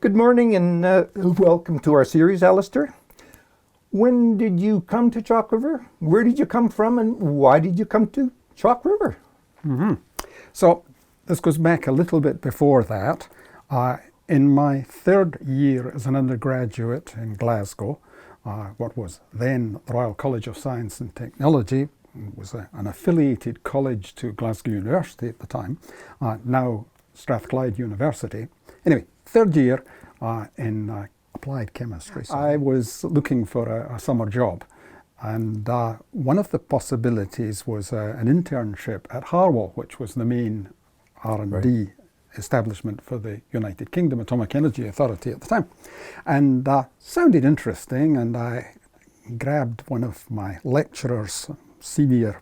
Good morning and welcome to our series, Alistair. When did you come to Chalk River? Where did you come from and why did you come to Chalk River? So this goes back a little bit before that. In my third year as an undergraduate in Glasgow, what was then the Royal College of Science and Technology, was an affiliated college to Glasgow University at the time, now Strathclyde University. Anyway, third year in applied chemistry. So I was looking for a summer job, and one of the possibilities was an internship at Harwell, which was the main R&D establishment for the United Kingdom Atomic Energy Authority at the time. And sounded interesting, and I grabbed one of my lecturers, senior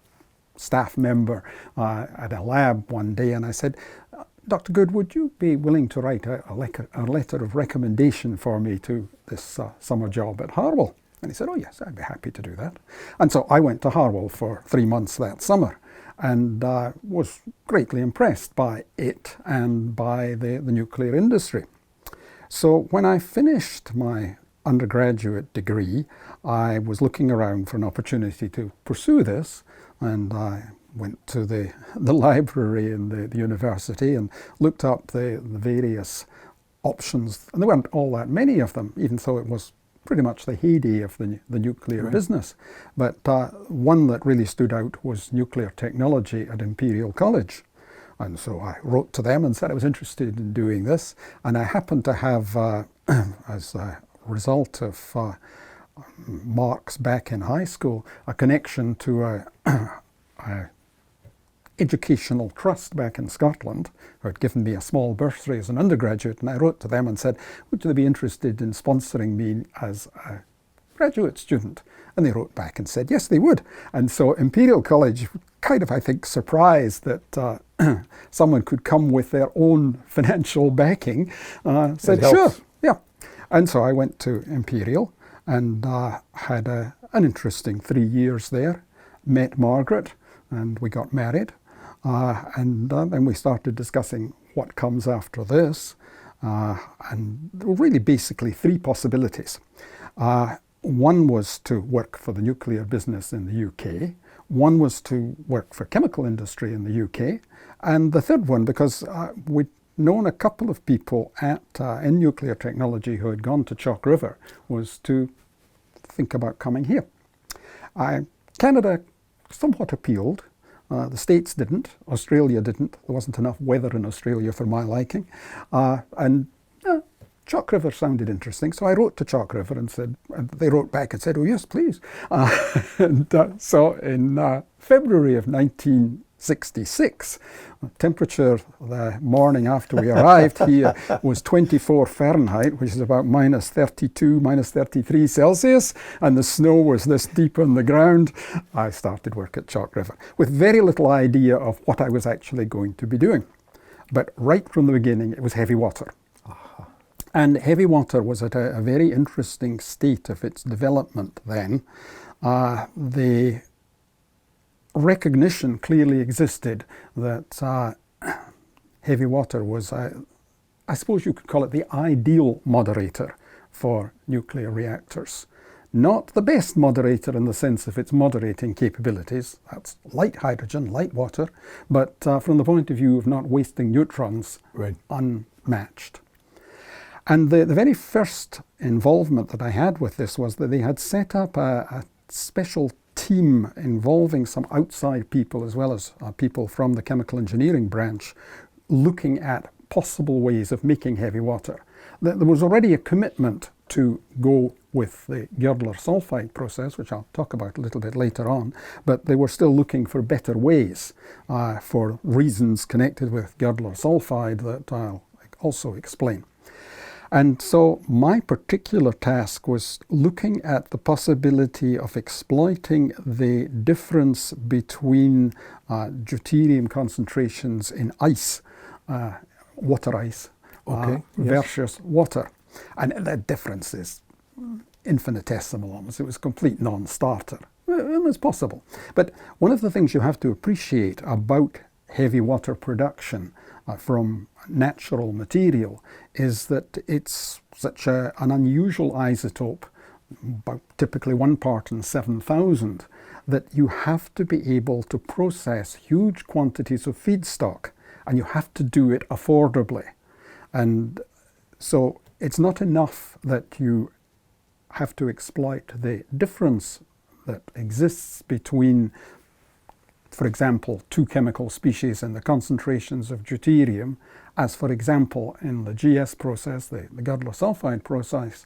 staff member, at a lab one day, and I said, Dr. Good, would you be willing to write a letter of recommendation for me to this summer job at Harwell? And he said, oh yes, I'd be happy to do that. And so I went to Harwell for 3 months that summer, and was greatly impressed by it and by the nuclear industry. So when I finished my undergraduate degree, I was looking around for an opportunity to pursue this, and I went to the library in the university and looked up the various options, and there weren't all that many of them, even though it was pretty much the heyday of the nuclear business. But one that really stood out was nuclear technology at Imperial College. And so I wrote to them and said I was interested in doing this, and I happened to have, as a result of marks back in high school, a connection to a educational trust back in Scotland, who had given me a small bursary as an undergraduate, and I wrote to them and said, would they be interested in sponsoring me as a graduate student? And they wrote back and said, yes, they would. And so Imperial College, kind of, I think, surprised that someone could come with their own financial backing, said, sure, yeah. And so I went to Imperial and had an interesting 3 years there, met Margaret, and we got married. And then we started discussing what comes after this. And there were really basically 3 possibilities. One was to work for the nuclear business in the UK. One was to work for chemical industry in the UK. And the third one, because we'd known a couple of people in nuclear technology who had gone to Chalk River, was to think about coming here. Canada somewhat appealed. The States didn't, Australia didn't. There wasn't enough weather in Australia for my liking. And Chalk River sounded interesting, so I wrote to Chalk River and said, and they wrote back and said, oh yes, please. So in February of 1966, the temperature the morning after we arrived here was 24 Fahrenheit, which is about minus 32, minus 33 Celsius, and the snow was this deep on the ground. I started work at Chalk River with very little idea of what I was actually going to be doing. But right from the beginning, it was heavy water. And heavy water was at a very interesting state of its development then. The recognition clearly existed that heavy water was, I suppose you could call it the ideal moderator for nuclear reactors. Not the best moderator in the sense of its moderating capabilities, that's light hydrogen, light water, but from the point of view of not wasting neutrons, unmatched. And the very first involvement that I had with this was that they had set up a special team involving some outside people as well as people from the chemical engineering branch looking at possible ways of making heavy water. There was already a commitment to go with the Girdler sulfide process, which I'll talk about a little bit later on, but they were still looking for better ways for reasons connected with Girdler sulfide that I'll also explain. And so my particular task was looking at the possibility of exploiting the difference between deuterium concentrations in ice, water ice, versus water. And that difference is infinitesimal almost. It was a complete non-starter. It was possible. But one of the things you have to appreciate about heavy water production from natural material is that it's such an unusual isotope, about typically 1 part in 7,000, that you have to be able to process huge quantities of feedstock, and you have to do it affordably. And so it's not enough that you have to exploit the difference that exists between, for example, 2 chemical species and the concentrations of deuterium, as for example in the GS process, the Girdler sulfide process,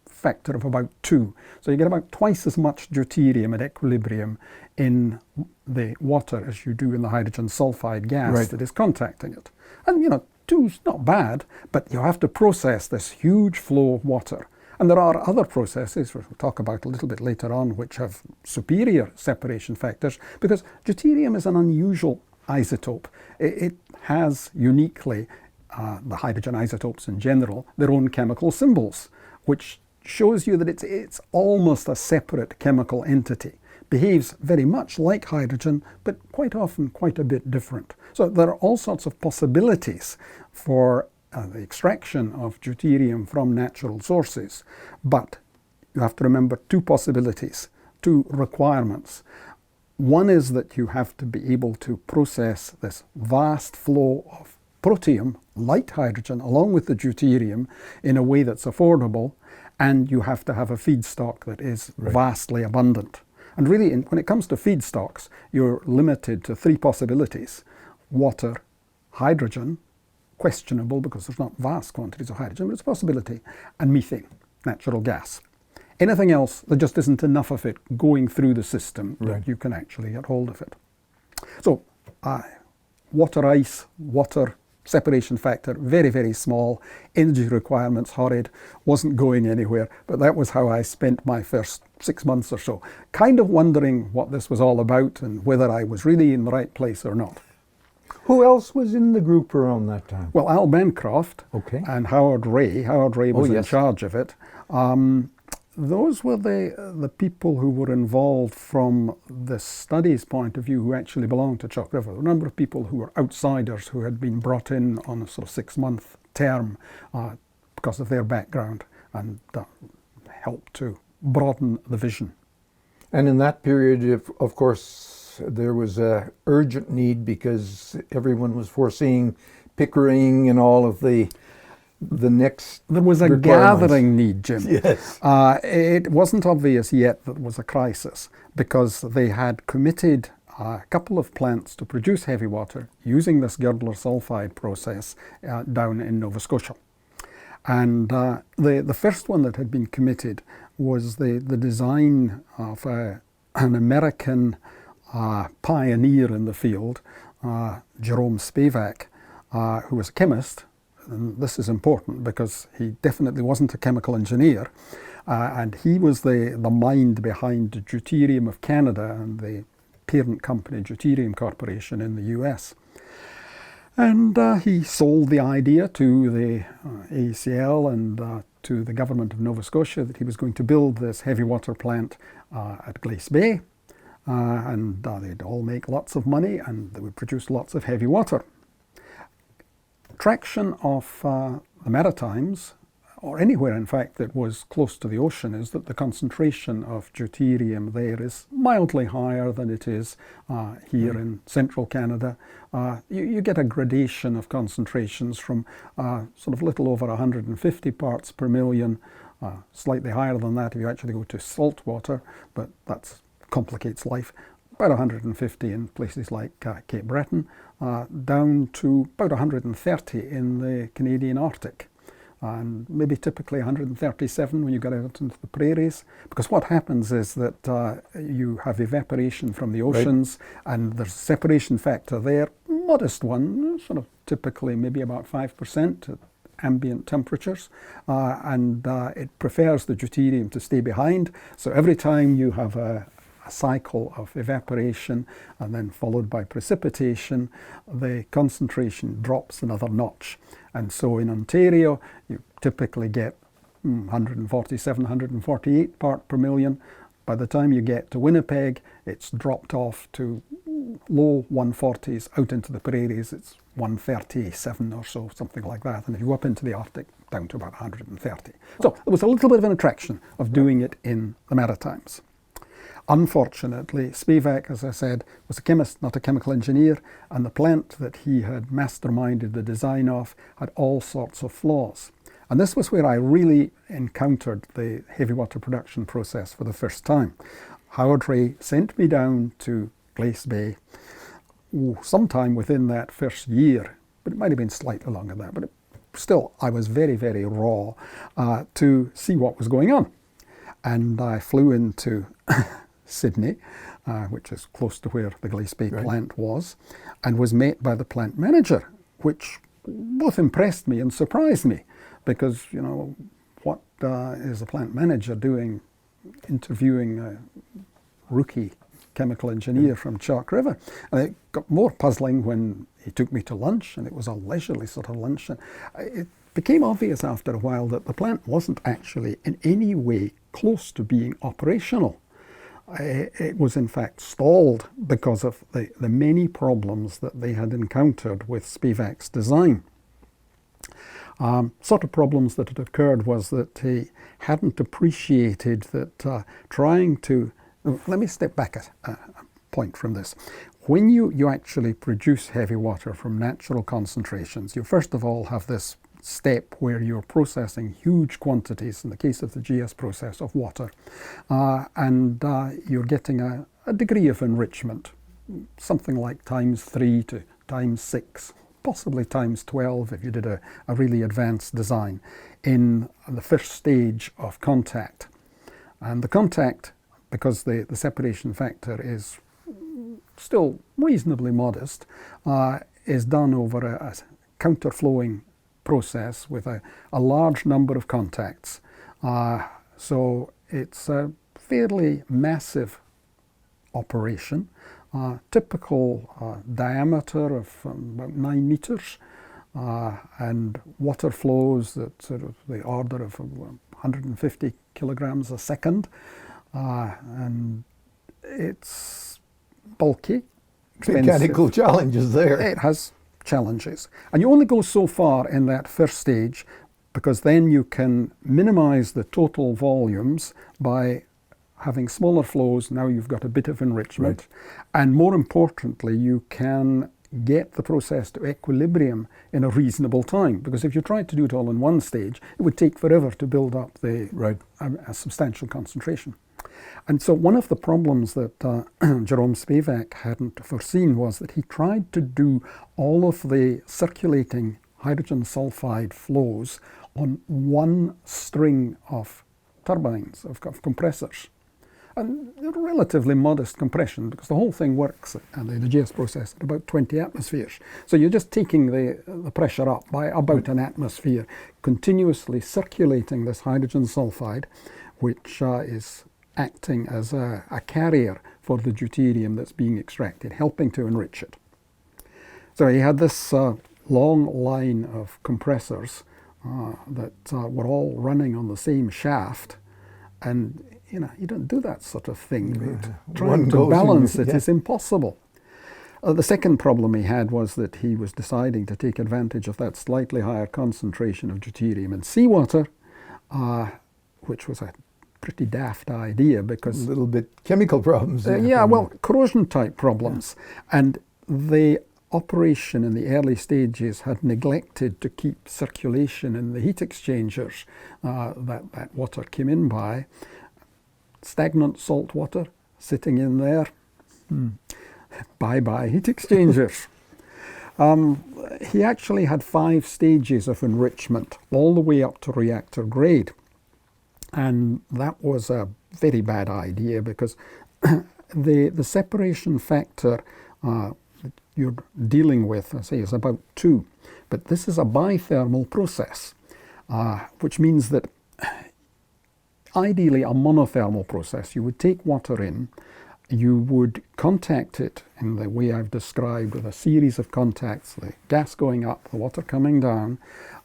factor of about 2. So you get about twice as much deuterium at equilibrium in the water as you do in the hydrogen sulfide gas that is contacting it. And 2's not bad, but you have to process this huge flow of water. And there are other processes, which we'll talk about a little bit later on, which have superior separation factors, because deuterium is an unusual isotope. It has uniquely, the hydrogen isotopes in general, their own chemical symbols, which shows you that it's almost a separate chemical entity. Behaves very much like hydrogen, but quite often quite a bit different. So there are all sorts of possibilities for the extraction of deuterium from natural sources, but you have to remember 2 possibilities, 2 requirements. One is that you have to be able to process this vast flow of protium, light hydrogen, along with the deuterium in a way that's affordable, and you have to have a feedstock that is vastly abundant. And really, when it comes to feedstocks, you're limited to 3 possibilities: water, hydrogen, questionable because there's not vast quantities of hydrogen, but it's a possibility, and methane, natural gas. Anything else, there just isn't enough of it going through the system that you can actually get hold of it. So water ice, water separation factor, very, very small, energy requirements horrid, wasn't going anywhere, but that was how I spent my first 6 months or so, kind of wondering what this was all about and whether I was really in the right place or not. Who else was in the group around that time? Well, Al Bancroft and Howard Ray. Howard Ray was in charge of it. Those were the people who were involved from the studies point of view who actually belonged to Chalk River. A number of people who were outsiders who had been brought in on a sort of 6-month term because of their background, and helped to broaden the vision. And in that period, of course, there was a urgent need because everyone was foreseeing Pickering and all of the next There was a gathering need, Jim. Yes. It wasn't obvious yet that there was a crisis because they had committed a couple of plants to produce heavy water using this Girdler sulfide process down in Nova Scotia. And the first one that had been committed was the design of an American pioneer in the field, Jerome Spivak, who was a chemist. And this is important because he definitely wasn't a chemical engineer, and he was the mind behind Deuterium of Canada and the parent company Deuterium Corporation in the US. And he sold the idea to the AECL and to the government of Nova Scotia that he was going to build this heavy water plant at Glace Bay, and they'd all make lots of money and they would produce lots of heavy water. Traction of the Maritimes, or anywhere in fact that was close to the ocean, is that the concentration of deuterium there is mildly higher than it is here in central Canada. You get a gradation of concentrations from sort of little over 150 parts per million, slightly higher than that if you actually go to salt water, but that complicates life. About 150 in places like Cape Breton, down to about 130 in the Canadian Arctic, and maybe typically 137 when you get out into the prairies, because what happens is that you have evaporation from the oceans, and there's a separation factor there, modest one, sort of typically maybe about 5% at ambient temperatures, and it prefers the deuterium to stay behind. So every time you have a cycle of evaporation and then followed by precipitation, the concentration drops another notch. And so in Ontario, you typically get 147, 148 part per million. By the time you get to Winnipeg, it's dropped off to low 140s, out into the prairies it's 137 or so, something like that. And if you go up into the Arctic, down to about 130. So there was a little bit of an attraction of doing it in the Maritimes. Unfortunately, Spivak, as I said, was a chemist, not a chemical engineer, and the plant that he had masterminded the design of had all sorts of flaws. And this was where I really encountered the heavy water production process for the first time. Howard Ray sent me down to Glace Bay sometime within that first year, but it might have been slightly longer than that, but still I was very, very raw to see what was going on. And I flew into Sydney, which is close to where the Glace Bay plant was, and was met by the plant manager, which both impressed me and surprised me, because, you know, what is a plant manager doing interviewing a rookie chemical engineer from Chalk River? And it got more puzzling when he took me to lunch, and it was a leisurely sort of lunch. And it became obvious after a while that the plant wasn't actually in any way close to being operational. It was in fact stalled because of the many problems that they had encountered with Spivak's design. Sort of problems that had occurred was that he hadn't appreciated that trying to... Let me step back a point from this. When you actually produce heavy water from natural concentrations, you first of all have this step where you're processing huge quantities, in the case of the GS process, of water, and you're getting a degree of enrichment, something like ×3 to ×6, possibly ×12 if you did a really advanced design, in the first stage of contact. And the contact, because the separation factor is still reasonably modest, is done over a counterflowing process with a large number of contacts. So it's a fairly massive operation, typical diameter of about 9 meters, and water flows at sort of the order of 150 kilograms a second, and it's bulky, expensive. Mechanical challenges there. It has challenges. And you only go so far in that first stage, because then you can minimize the total volumes by having smaller flows. Now you've got a bit of enrichment. And more importantly, you can get the process to equilibrium in a reasonable time. Because if you tried to do it all in one stage, it would take forever to build up a substantial concentration. And so one of the problems that Jerome Spivak hadn't foreseen was that he tried to do all of the circulating hydrogen sulfide flows on one string of turbines, of compressors. And relatively modest compression, because the whole thing works, the GS process, at about 20 atmospheres. So you're just taking the pressure up by about an atmosphere, continuously circulating this hydrogen sulfide, which is acting as a carrier for the deuterium that's being extracted, helping to enrich it. So he had this long line of compressors that were all running on the same shaft, and you know, you don't do that sort of thing. Trying to balance it is impossible. The second problem he had was that he was deciding to take advantage of that slightly higher concentration of deuterium in seawater, which was a pretty daft idea, because... A little bit chemical problems. Yeah, well, corrosion type problems. Yeah. And the operation in the early stages had neglected to keep circulation in the heat exchangers that water came in by. Stagnant salt water sitting in there. Bye-bye heat exchangers. He actually had 5 stages of enrichment, all the way up to reactor grade. And that was a very bad idea, because the separation factor you're dealing with, I say, is about 2. But this is a bithermal process, which means that ideally a monothermal process. You would take water in, you would contact it in the way I've described, with a series of contacts, the gas going up, the water coming down,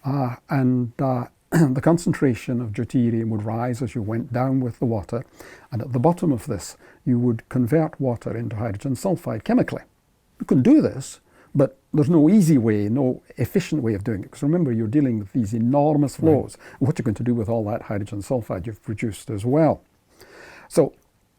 and the concentration of deuterium would rise as you went down with the water, and at the bottom of this you would convert water into hydrogen sulfide chemically. You can do this, but there's no easy way, no efficient way of doing it, because remember, you're dealing with these enormous flows. Right. What you're going to do with all that hydrogen sulfide you've produced as well. So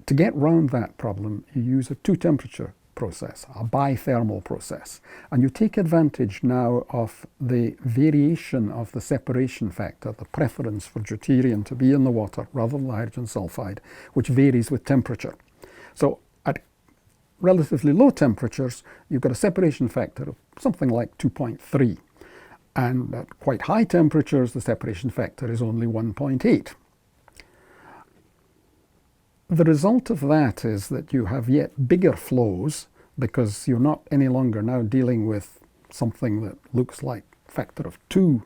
to get round that problem, you use a two-temperature process, a bithermal process, and you take advantage now of the variation of the separation factor, the preference for deuterium to be in the water rather than the hydrogen sulfide, which varies with temperature. So at relatively low temperatures, you've got a separation factor of something like 2.3, and at quite high temperatures, the separation factor is only 1.8. The result of that is that you have yet bigger flows, because you're not any longer now dealing with something that looks like a factor of 2.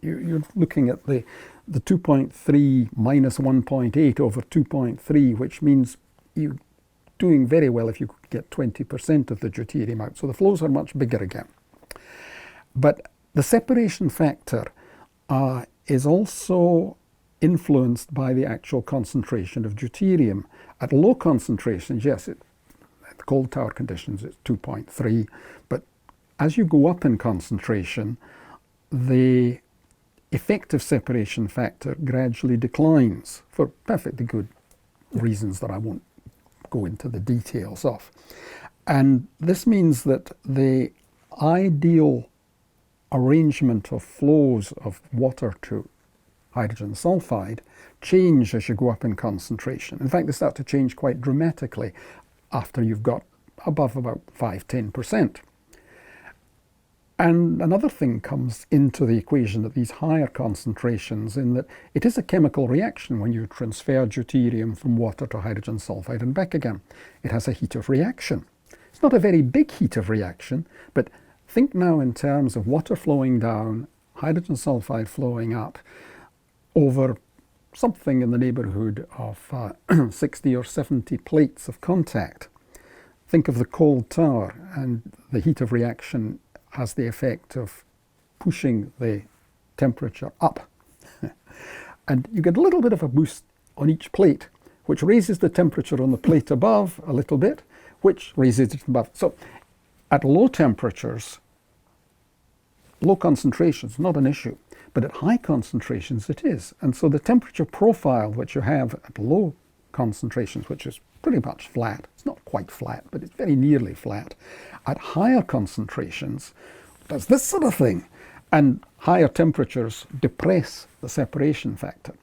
You're looking at the 2.3 minus 1.8 over 2.3, which means you're doing very well if you could get 20% of the deuterium out. So the flows are much bigger again. But the separation factor is also influenced by the actual concentration of deuterium. At low concentrations, yes, at cold tower conditions it's 2.3, but as you go up in concentration, the effective separation factor gradually declines for perfectly good reasons that I won't go into the details of. And this means that the ideal arrangement of flows of water to hydrogen sulfide change as you go up in concentration. In fact, they start to change quite dramatically after you've got above about 5–10%. And another thing comes into the equation at these higher concentrations, in that it is a chemical reaction when you transfer deuterium from water to hydrogen sulfide and back again. It has a heat of reaction. It's not a very big heat of reaction, but think now in terms of water flowing down, hydrogen sulfide flowing up over something in the neighbourhood of 60 or 70 plates of contact. Think of the cold tower, and the heat of reaction has the effect of pushing the temperature up. And you get a little bit of a boost on each plate, which raises the temperature on the plate above a little bit, which raises it above. So at low temperatures, low concentrations, not an issue, but at high concentrations it is. And so the temperature profile which you have at low concentrations, which is pretty much flat, it's not quite flat, but it's very nearly flat, at higher concentrations does this sort of thing. And higher temperatures depress the separation factor.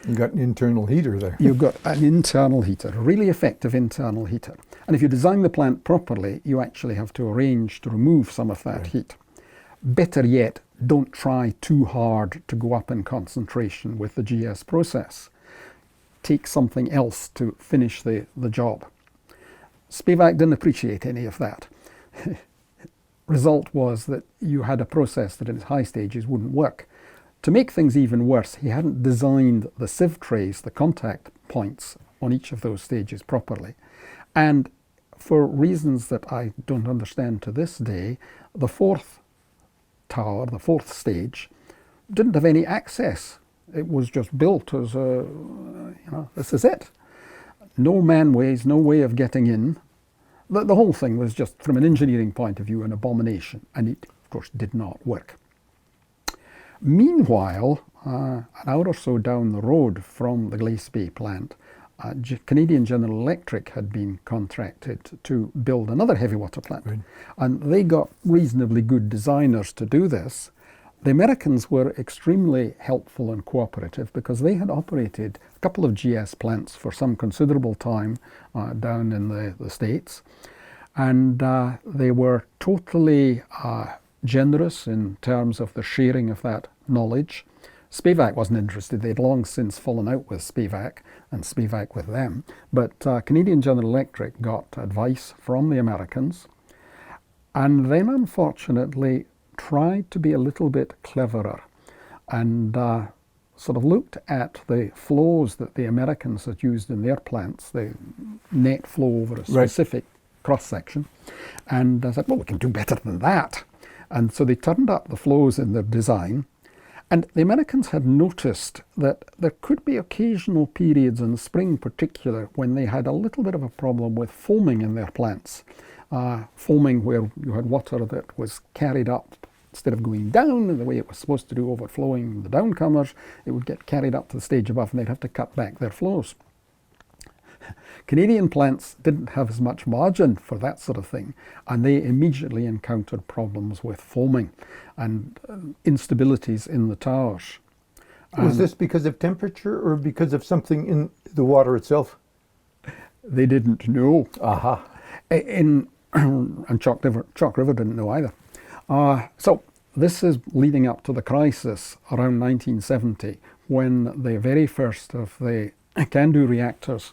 You've got an internal heater there. You've got an internal heater, a really effective internal heater. And if you design the plant properly, you actually have to arrange to remove some of that heat. Better yet, don't try too hard to go up in concentration with the GS process. Take something else to finish the job. Spivak didn't appreciate any of that. Result was that you had a process that in its high stages wouldn't work. To make things even worse, he hadn't designed the sieve trays, the contact points on each of those stages properly. And for reasons that I don't understand to this day, the fourth tower, the fourth stage, didn't have any access. It was just built as a, this is it. No manways, no way of getting in. The whole thing was just, from an engineering point of view, an abomination, and it, of course, did not work. Meanwhile, an hour or so down the road from the Glace Bay plant, Canadian General Electric had been contracted to build another heavy water plant. Right. And they got reasonably good designers to do this. The Americans were extremely helpful and cooperative because they had operated a couple of GS plants for some considerable time down in the States. And they were totally generous in terms of the sharing of that knowledge. Spivak wasn't interested. They'd long since fallen out with Spivak and Spivak with them. But Canadian General Electric got advice from the Americans, and then unfortunately tried to be a little bit cleverer and sort of looked at the flows that the Americans had used in their plants, the net flow over a specific cross-section, and said, well, we can do better than that. And so they turned up the flows in their design, And the Americans had noticed that there could be occasional periods in the spring in particular when they had a little bit of a problem with foaming in their plants. Foaming where you had water that was carried up, instead of going down in the way it was supposed to do, overflowing the downcomers, it would get carried up to the stage above and they'd have to cut back their flows. Canadian plants didn't have as much margin for that sort of thing, and they immediately encountered problems with foaming and instabilities in the towers. Was this because of temperature or because of something in the water itself? They didn't know. Aha. And Chalk River didn't know either. So this is leading up to the crisis around 1970, when the very first of the CANDU reactors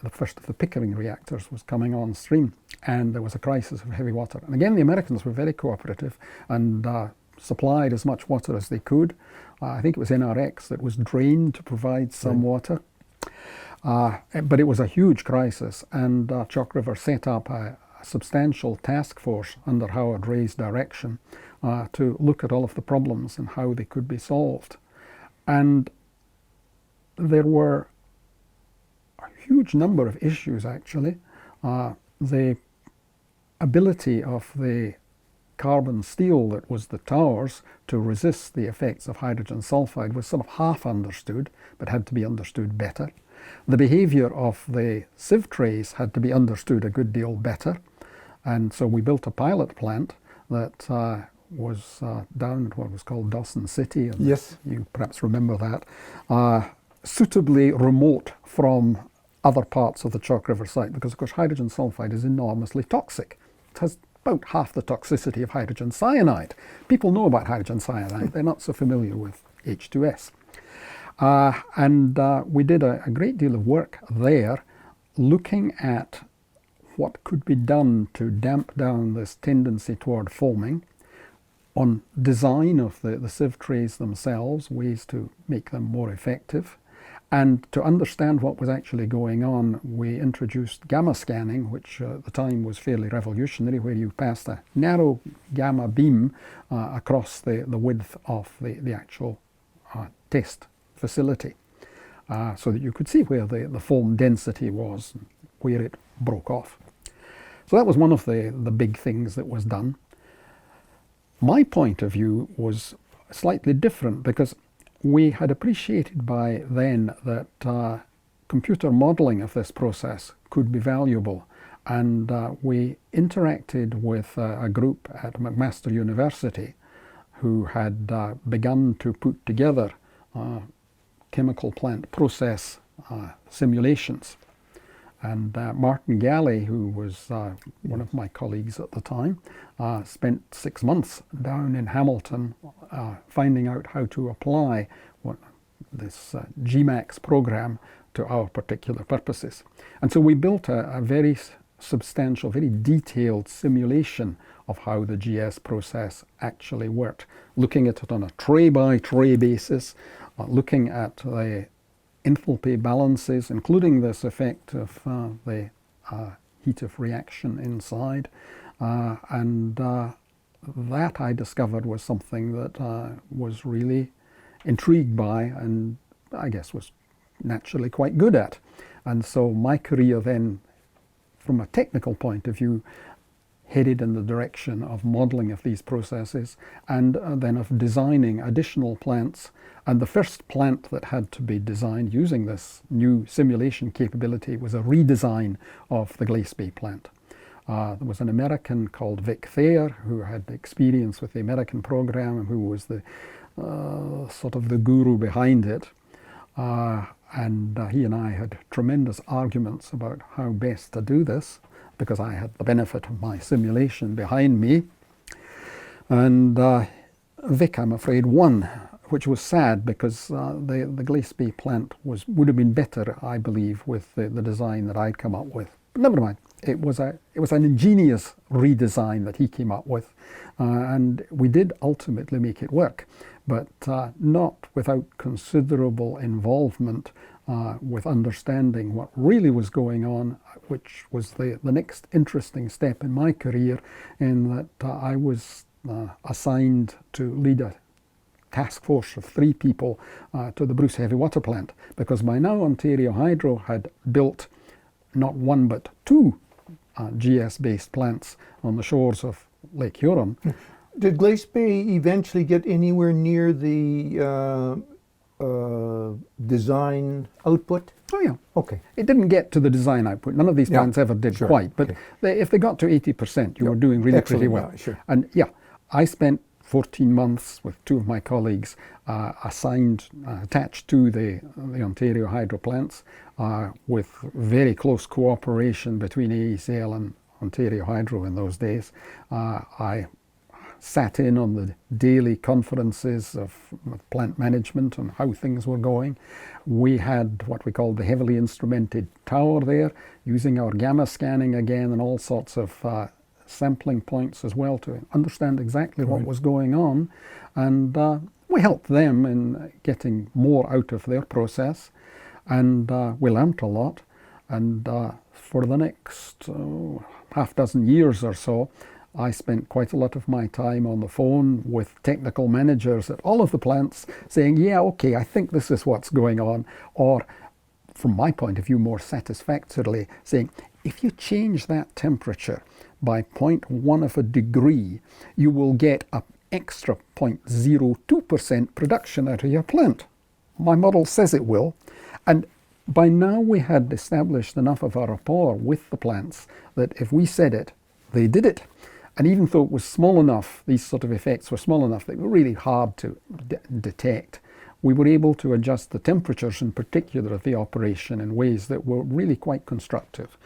the first of the Pickering reactors was coming on stream, and there was a crisis of heavy water. And again, the Americans were very cooperative and supplied as much water as they could. I think it was NRX that was drained to provide some water. But it was a huge crisis, and Chalk River set up a substantial task force under Howard Ray's direction to look at all of the problems and how they could be solved. And there were a huge number of issues, actually. The ability of the carbon steel that was the towers to resist the effects of hydrogen sulfide was sort of half understood, but had to be understood better. The behaviour of the sieve trays had to be understood a good deal better, and so we built a pilot plant that was down at what was called Dawson City. And yes. You perhaps remember that. Suitably remote from other parts of the Chalk River site, because of course hydrogen sulfide is enormously toxic. It has about half the toxicity of hydrogen cyanide. People know about hydrogen cyanide, they're not so familiar with H2S. And we did a great deal of work there looking at what could be done to damp down this tendency toward foaming, on design of the sieve trays themselves, ways to make them more effective. And to understand what was actually going on, we introduced gamma scanning, which at the time was fairly revolutionary, where you passed a narrow gamma beam across the width of the actual test facility, so that you could see where the foam density was, where it broke off. So that was one of the big things that was done. My point of view was slightly different, because we had appreciated by then that computer modelling of this process could be valuable, and we interacted with a group at McMaster University who had begun to put together chemical plant process simulations. And Martin Galley, who was one of my colleagues at the time, spent 6 months down in Hamilton finding out how to apply this GMAX program to our particular purposes. And so we built a very substantial, very detailed simulation of how the GS process actually worked, looking at it on a tray-by-tray basis, looking at the enthalpy balances, including this effect of the heat of reaction inside, and that I discovered was something that I was really intrigued by, and I guess was naturally quite good at. And so my career then, from a technical point of view, headed in the direction of modelling of these processes, and then of designing additional plants. And the first plant that had to be designed using this new simulation capability was a redesign of the Glace Bay plant. There was an American called Vic Thayer, who had experience with the American program and who was the sort of the guru behind it. And he and I had tremendous arguments about how best to do this, because I had the benefit of my simulation behind me. And Vic, I'm afraid, won, which was sad, because the Glace Bay plant would have been better, I believe, with the design that I'd come up with. But never mind, it was an ingenious redesign that he came up with, and we did ultimately make it work, but not without considerable involvement with understanding what really was going on, which was the next interesting step in my career, in that I was assigned to lead task force of 3 people to the Bruce Heavy Water Plant, because by now Ontario Hydro had built not 1 but 2 GS-based plants on the shores of Lake Huron. Did Glace Bay eventually get anywhere near the design output? Oh yeah. Okay. It didn't get to the design output. None of these plants ever did Sure. quite, but if they got to 80%, you were doing really pretty Excellent. well. Yeah, sure. And yeah, I spent 14 months with 2 of my colleagues attached to the Ontario Hydro plants with very close cooperation between AECL and Ontario Hydro in those days. I sat in on the daily conferences of plant management and how things were going. We had what we called the heavily instrumented tower there, using our gamma scanning again and all sorts of sampling points as well to understand exactly what was going on. And we helped them in getting more out of their process. And we learnt a lot. And for the next half dozen years or so, I spent quite a lot of my time on the phone with technical managers at all of the plants saying, yeah, okay, I think this is what's going on. Or, from my point of view, more satisfactorily, saying, if you change that temperature by 0.1 of a degree, you will get an extra 0.02% production out of your plant. My model says it will. And by now we had established enough of a rapport with the plants that if we said it, they did it. And even though it was small enough, these sort of effects were small enough, they were really hard to detect. We were able to adjust the temperatures in particular of the operation in ways that were really quite constructive.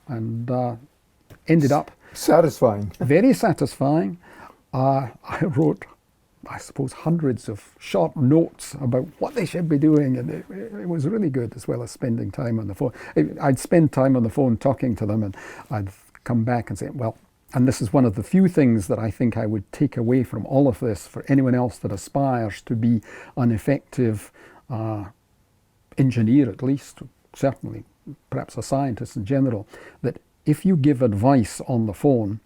And ended up satisfying. Very satisfying. I wrote, I suppose, hundreds of short notes about what they should be doing, and it was really good, as well as spending time on the phone. I'd spend time on the phone talking to them, and I'd come back and say, well, and this is one of the few things that I think I would take away from all of this for anyone else that aspires to be an effective engineer, at least, certainly perhaps a scientist in general, that if you give advice on the phone,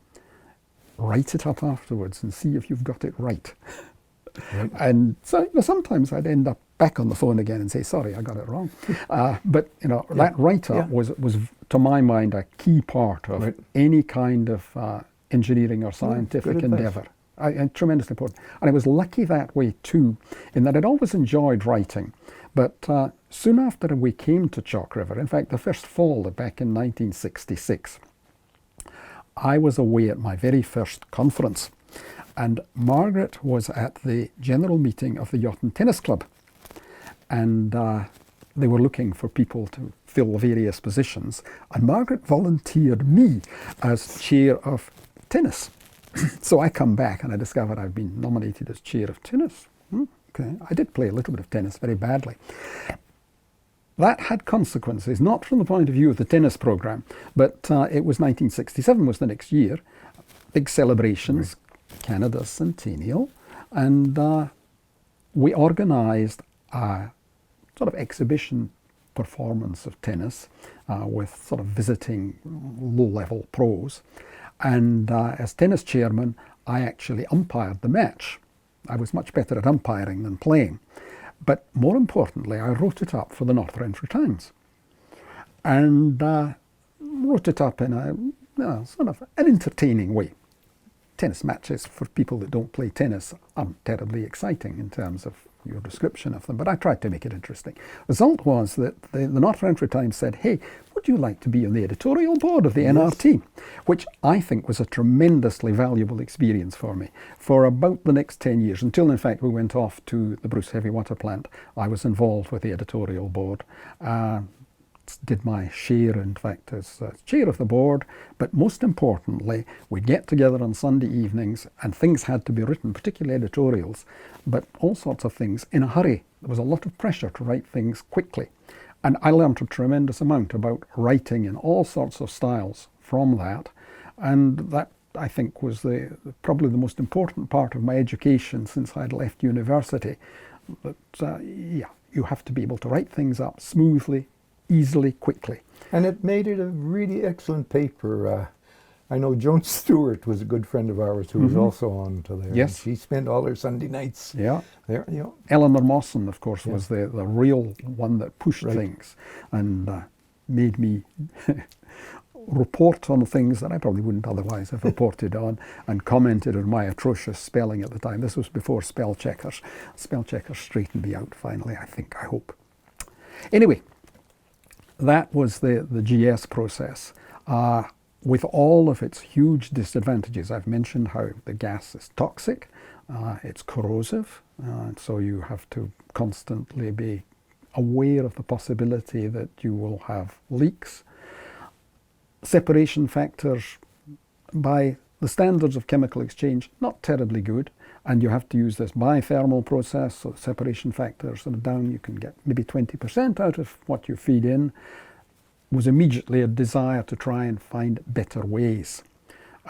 write it up afterwards and see if you've got it right. And so sometimes I'd end up back on the phone again and say, sorry, I got it wrong. But that write-up was, to my mind, a key part of any kind of engineering or scientific endeavour. And tremendously important. And I was lucky that way too, in that I'd always enjoyed writing. But soon after we came to Chalk River, in fact, the first fall back in 1966, I was away at my very first conference. And Margaret was at the general meeting of the Yacht and Tennis Club. And they were looking for people to fill various positions. And Margaret volunteered me as chair of tennis. So I come back and I discovered I've been nominated as chair of tennis. Okay, I did play a little bit of tennis very badly. That had consequences, not from the point of view of the tennis program, but it was 1967 was the next year. Big celebrations, Canada's centennial, and we organised a sort of exhibition performance of tennis with sort of visiting low-level pros. And as tennis chairman, I actually umpired the match. I was much better at umpiring than playing. But more importantly, I wrote it up for the North Country Times. And wrote it up in a sort of an entertaining way. Tennis matches, for people that don't play tennis, aren't terribly exciting in terms of your description of them, but I tried to make it interesting. Result was that the North Country Times said, hey, would you like to be on the editorial board of the NRT? Which I think was a tremendously valuable experience for me. For about the next 10 years, until in fact we went off to the Bruce Heavy Water Plant, I was involved with the editorial board. Did my share, in fact, as chair of the board, but most importantly, we'd get together on Sunday evenings and things had to be written, particularly editorials, but all sorts of things in a hurry. There was a lot of pressure to write things quickly. And I learned a tremendous amount about writing in all sorts of styles from that. And that, I think, was probably the most important part of my education since I'd left university. But you have to be able to write things up smoothly, easily, quickly. And it made it a really excellent paper. I know Joan Stewart was a good friend of ours who was also on to there. Yes. She spent all her Sunday nights Yeah. there. You know. Eleanor Mawson, of course, Yeah. was the real one that pushed Right. things and made me report on things that I probably wouldn't otherwise have reported on, and commented on my atrocious spelling at the time. This was before spell checkers. Spell checkers straightened me out finally, I hope. Anyway, that was the GS process. With all of its huge disadvantages, I've mentioned how the gas is toxic, it's corrosive, so you have to constantly be aware of the possibility that you will have leaks. Separation factors, by the standards of chemical exchange, not terribly good, and you have to use this bithermal process, so separation factors are down. You can get maybe 20% out of what you feed in. Was immediately a desire to try and find better ways,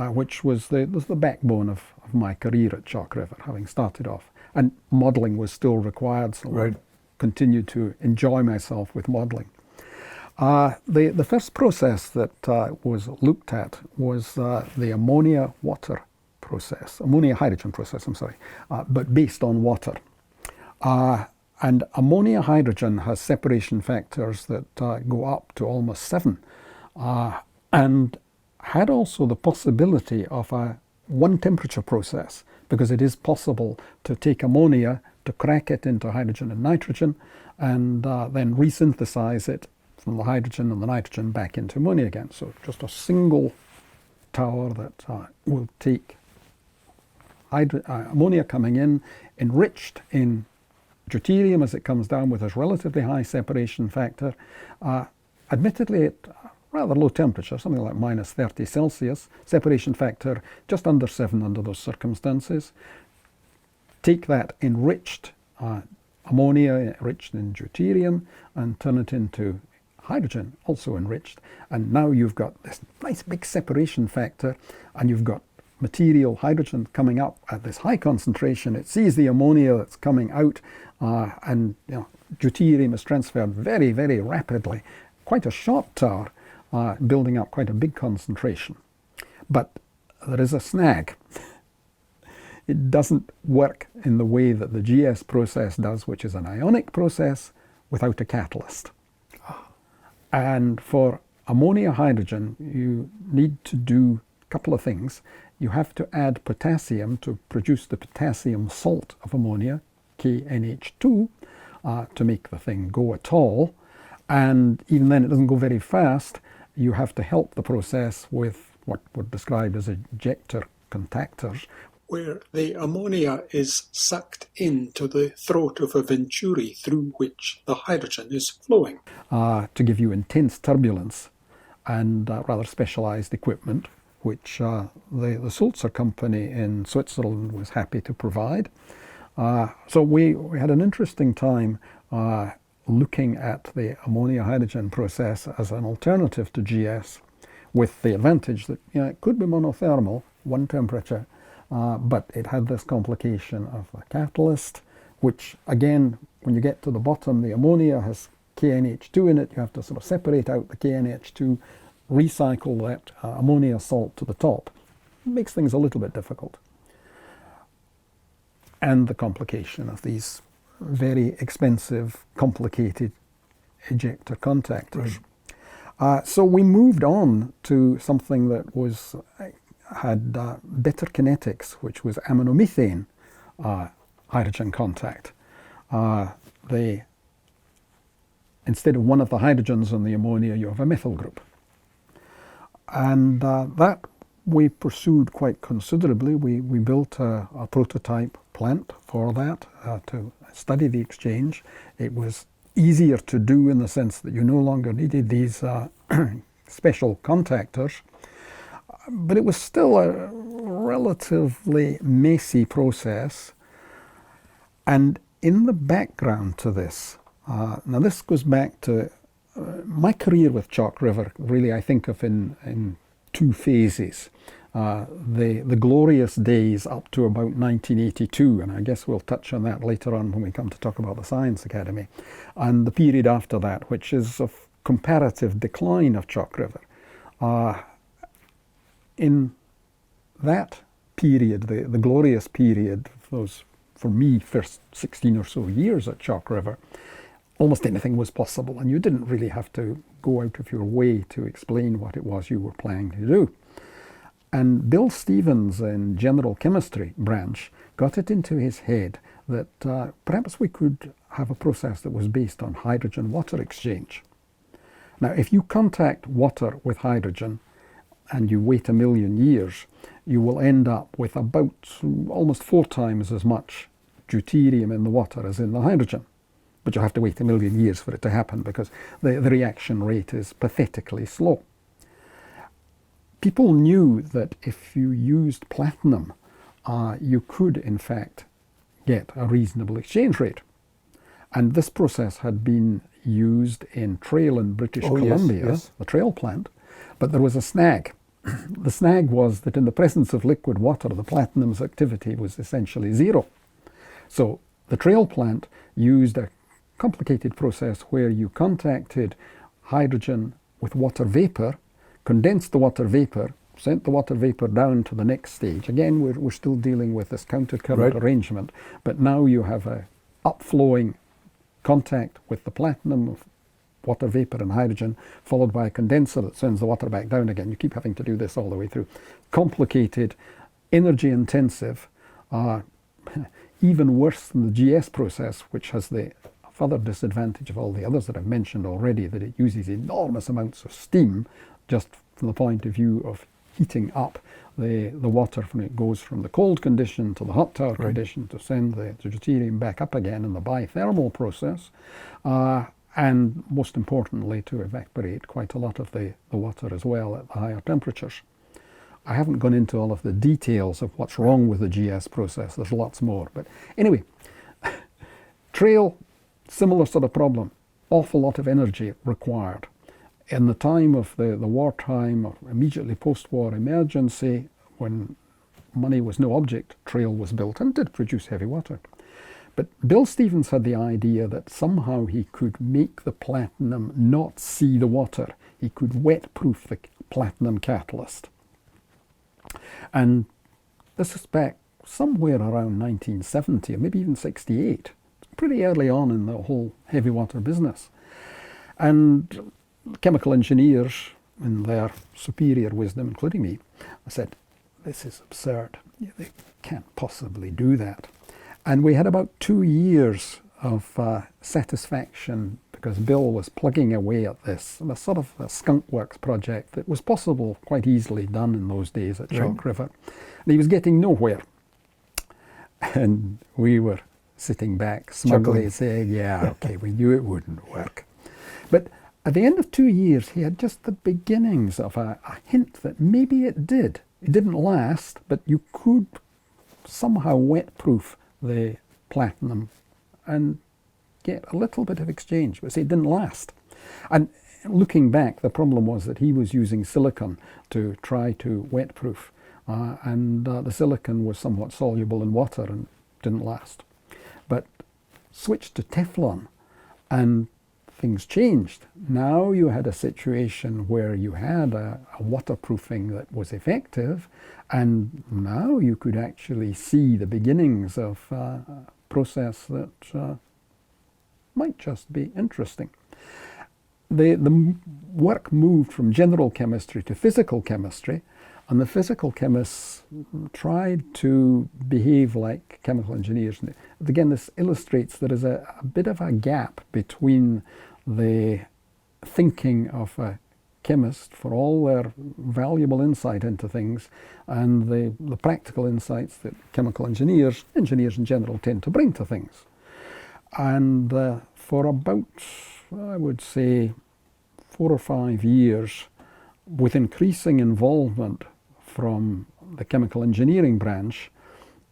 which was the backbone of my career at Chalk River, having started off. And modelling was still required, so Right. I continued to enjoy myself with modelling. The first process that was looked at was the ammonia hydrogen process, but based on water. And ammonia hydrogen has separation factors that go up to almost 7, and had also the possibility of a one temperature process, because it is possible to take ammonia, to crack it into hydrogen and nitrogen, and then resynthesize it from the hydrogen and the nitrogen back into ammonia again. So just a single tower that will take ammonia coming in, enriched in deuterium as it comes down with a relatively high separation factor, admittedly at rather low temperature, something like minus 30 Celsius, separation factor just under 7 under those circumstances. Take that enriched ammonia, enriched in deuterium, and turn it into hydrogen, also enriched, and now you've got this nice big separation factor, and you've got material hydrogen coming up at this high concentration. It sees the ammonia that's coming out, and deuterium is transferred very, very rapidly. Quite a short tower, building up quite a big concentration. But there is a snag. It doesn't work in the way that the GS process does, which is an ionic process without a catalyst. And for ammonia hydrogen, you need to do a couple of things. You have to add potassium to produce the potassium salt of ammonia, KNH2, to make the thing go at all. And even then, it doesn't go very fast. You have to help the process with what were described as ejector contactors, where the ammonia is sucked into the throat of a venturi through which the hydrogen is flowing. To give you intense turbulence, and rather specialized equipment, which the Sulzer company in Switzerland was happy to provide. So we had an interesting time looking at the ammonia hydrogen process as an alternative to GS, with the advantage that it could be monothermal, one temperature, but it had this complication of the catalyst, which again, when you get to the bottom, the ammonia has KNH2 in it. You have to sort of separate out the KNH2, recycle that ammonia salt to the top. It makes things a little bit difficult. And the complication of these very expensive, complicated ejector contactors. Right. So we moved on to something that had better kinetics, which was aminomethane hydrogen contact. Instead of one of the hydrogens on the ammonia, you have a methyl group. And that we pursued quite considerably. We built a prototype plant for that to study the exchange. It was easier to do in the sense that you no longer needed these special contactors, but it was still a relatively messy process. And in the background to this, now this goes back to my career with Chalk River. Really, I think of in two phases. The glorious days up to about 1982, and I guess we'll touch on that later on when we come to talk about the Science Academy, and the period after that, which is of comparative decline of Chalk River. in that period, the glorious period, those, for me, first 16 or so years at Chalk River, almost anything was possible, and you didn't really have to go out of your way to explain what it was you were planning to do. And Bill Stevens in General Chemistry branch got it into his head that perhaps we could have a process that was based on hydrogen-water exchange. Now, if you contact water with hydrogen and you wait 1 million years, you will end up with about almost 4 times as much deuterium in the water as in the hydrogen. But you'll have to wait 1 million years for it to happen because the reaction rate is pathetically slow. People knew that if you used platinum, you could in fact get a reasonable exchange rate. And this process had been used in Trail in British Columbia, yes. the Trail plant, but there was a snag. The snag was that in the presence of liquid water, the platinum's activity was essentially zero. So the Trail plant used a complicated process where you contacted hydrogen with water vapor, condensed the water vapor, sent the water vapor down to the next stage. Again, we're still dealing with this countercurrent arrangement, but now you have a upflowing contact with the platinum of water vapor and hydrogen, followed by a condenser that sends the water back down again. You keep having to do this all the way through. Complicated, energy intensive, even worse than the GS process, which has the further disadvantage of all the others that I've mentioned already, that it uses enormous amounts of steam just from the point of view of heating up the water when it goes from the cold condition to the hot tower condition to send the deuterium back up again in the bithermal process, and most importantly to evaporate quite a lot of the water as well at the higher temperatures. I haven't gone into all of the details of what's wrong with the GS process. There's lots more. But anyway, Trail, similar sort of problem. Awful lot of energy required. In the time of the wartime or immediately post-war emergency, when money was no object, Trail was built and did produce heavy water. But Bill Stevens had the idea that somehow he could make the platinum not see the water. He could wet-proof the platinum catalyst. And this is back somewhere around 1970, or maybe even 68. Pretty early on in the whole heavy water business. And chemical engineers, in their superior wisdom, including me, said, this is absurd. They can't possibly do that. And we had about 2 years of satisfaction because Bill was plugging away at this, a sort of a skunk works project that was possible, quite easily done in those days at Chalk River. And he was getting nowhere. And we were sitting back smugly saying, yeah, okay, we knew it wouldn't work. But at the end of 2 years, he had just the beginnings of a hint that maybe it did. It didn't last, but you could somehow wet-proof the platinum and get a little bit of exchange. But see, it didn't last. And looking back, the problem was that he was using silicon to try to wet-proof. And the silicon was somewhat soluble in water and didn't last. But switched to Teflon and things changed. Now you had a situation where you had a waterproofing that was effective, and now you could actually see the beginnings of a process that might just be interesting. The work moved from general chemistry to physical chemistry, and the physical chemists tried to behave like chemical engineers. And again, this illustrates there is a bit of a gap between the thinking of a chemist for all their valuable insight into things and the practical insights that chemical engineers in general, tend to bring to things. And for about, I would say, 4 or 5 years, with increasing involvement from the chemical engineering branch,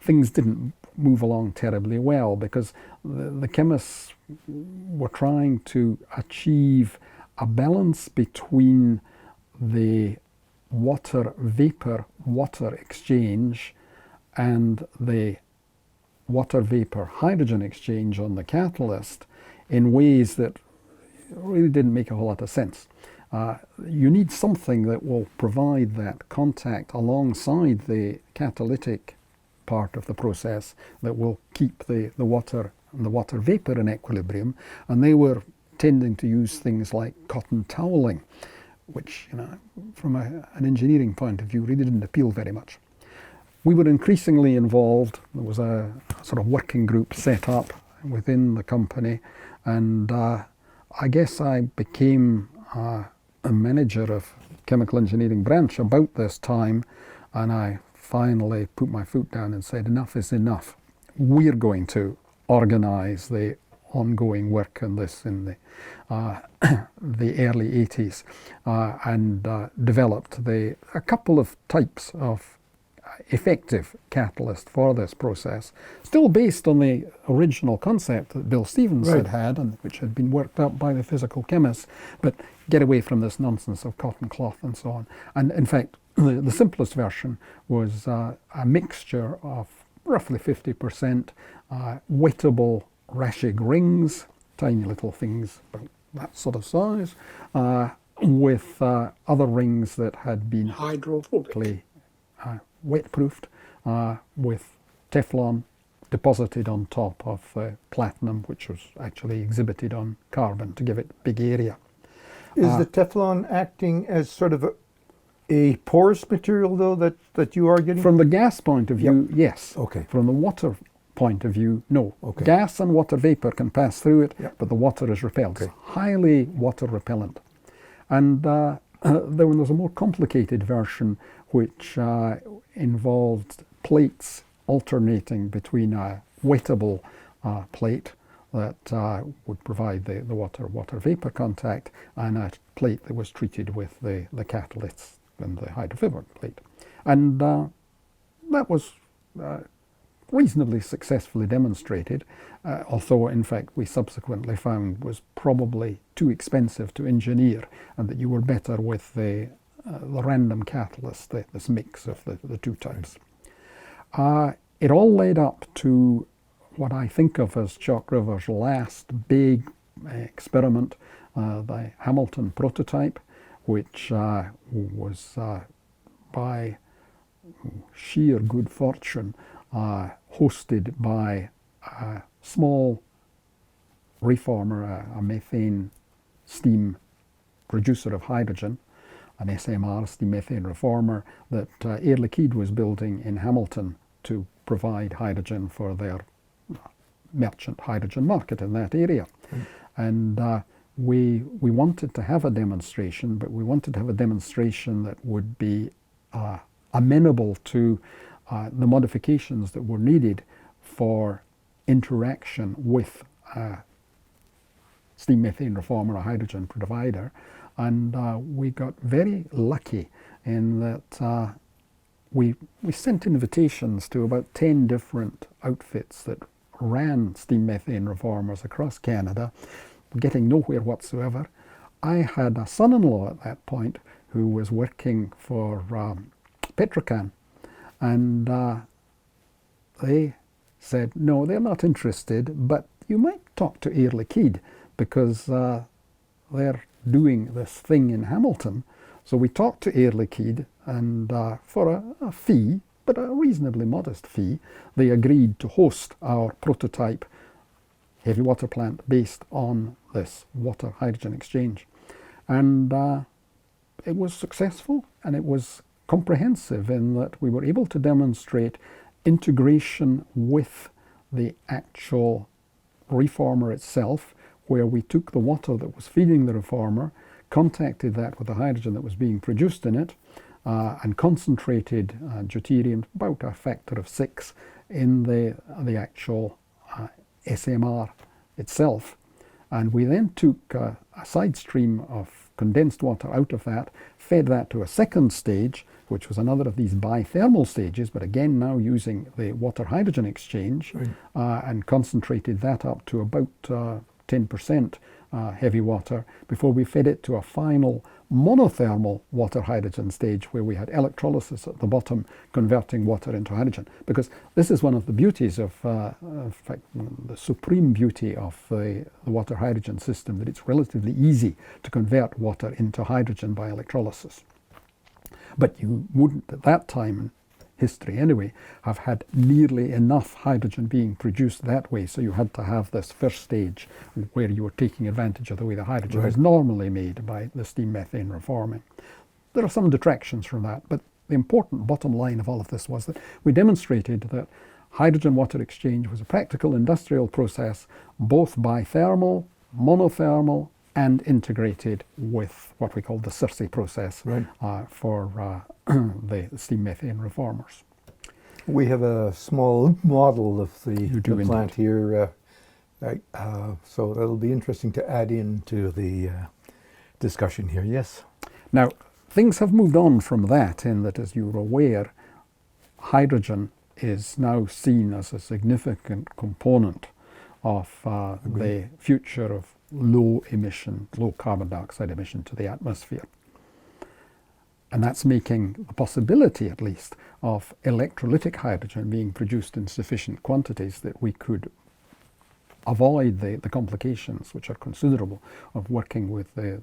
things didn't move along terribly well because the chemists were trying to achieve a balance between the water vapor water exchange and the water vapor hydrogen exchange on the catalyst in ways that really didn't make a whole lot of sense. You need something that will provide that contact alongside the catalytic part of the process that will keep the water and the water vapor in equilibrium. And they were tending to use things like cotton toweling, which, from an engineering point of view, really didn't appeal very much. We were increasingly involved. There was a sort of working group set up within the company, and I guess I became a manager of chemical engineering branch about this time, and I finally put my foot down and said, enough is enough. We're going to organise the ongoing work on this in the early 80s, and developed a couple of types of effective catalyst for this process, still based on the original concept that Bill Stevens had and which had been worked up by the physical chemists, but get away from this nonsense of cotton cloth and so on. And in fact, the simplest version was a mixture of roughly 50% wettable Raschig rings, tiny little things about that sort of size, with other rings that had been hydrophobic, wet-proofed, with Teflon deposited on top of platinum, which was actually exhibited on carbon to give it big area. Is the Teflon acting as sort of a porous material, though, that you are getting? From the gas point of view, yes. Okay. From the water point of view, no. Okay. Gas and water vapor can pass through it, but the water is repelled. Okay. It's highly water repellent. And there was a more complicated version which involved plates alternating between a wettable plate that would provide the water vapor contact, and a plate that was treated with the catalysts and the hydrophobic plate. And that was reasonably successfully demonstrated, although in fact we subsequently found was probably too expensive to engineer, and that you were better with the random catalyst, this mix of the two types. It all led up to what I think of as Chalk River's last big experiment, the Hamilton prototype, which was by sheer good fortune hosted by a small reformer, a methane steam producer of hydrogen, an SMR, steam methane reformer, that Air Liquide was building in Hamilton to provide hydrogen for their merchant hydrogen market in that area. And we wanted to have a demonstration, but we wanted to have a demonstration that would be amenable to the modifications that were needed for interaction with a steam methane reformer, a hydrogen provider. And we got very lucky in that we sent invitations to about 10 different outfits that ran steam methane reformers across Canada, getting nowhere whatsoever. I had a son-in-law at that point who was working for Petrocan, and they said, no, they're not interested, but you might talk to Air Liquide because they're doing this thing in Hamilton. So we talked to Air Liquide, and for a fee, but a reasonably modest fee, they agreed to host our prototype heavy water plant based on this water hydrogen exchange. And it was successful, and it was comprehensive in that we were able to demonstrate integration with the actual reformer itself, where we took the water that was feeding the reformer, contacted that with the hydrogen that was being produced in it, and concentrated deuterium about a factor of 6 in the actual SMR itself. And we then took a side stream of condensed water out of that, fed that to a second stage, which was another of these bithermal stages, but again now using the water hydrogen exchange, and concentrated that up to about 10% heavy water before we fed it to a final monothermal water hydrogen stage, where we had electrolysis at the bottom converting water into hydrogen. Because this is one of the beauties of, in fact, the supreme beauty of the water hydrogen system, that it's relatively easy to convert water into hydrogen by electrolysis. But you wouldn't at that time, in history anyway, have had nearly enough hydrogen being produced that way. So you had to have this first stage where you were taking advantage of the way the hydrogen is normally made by the steam methane reforming. There are some detractions from that, but the important bottom line of all of this was that we demonstrated that hydrogen water exchange was a practical industrial process, both bithermal, monothermal, and integrated with what we call the Circe process for the steam methane reformers. We have a small model of the plant indeed. here, so that'll be interesting to add into the discussion here. Yes. Now, things have moved on from that, in that, as you're aware, hydrogen is now seen as a significant component of the future of low emission, low carbon dioxide emission to the atmosphere. And that's making the possibility, at least, of electrolytic hydrogen being produced in sufficient quantities that we could avoid the complications, which are considerable, of working with the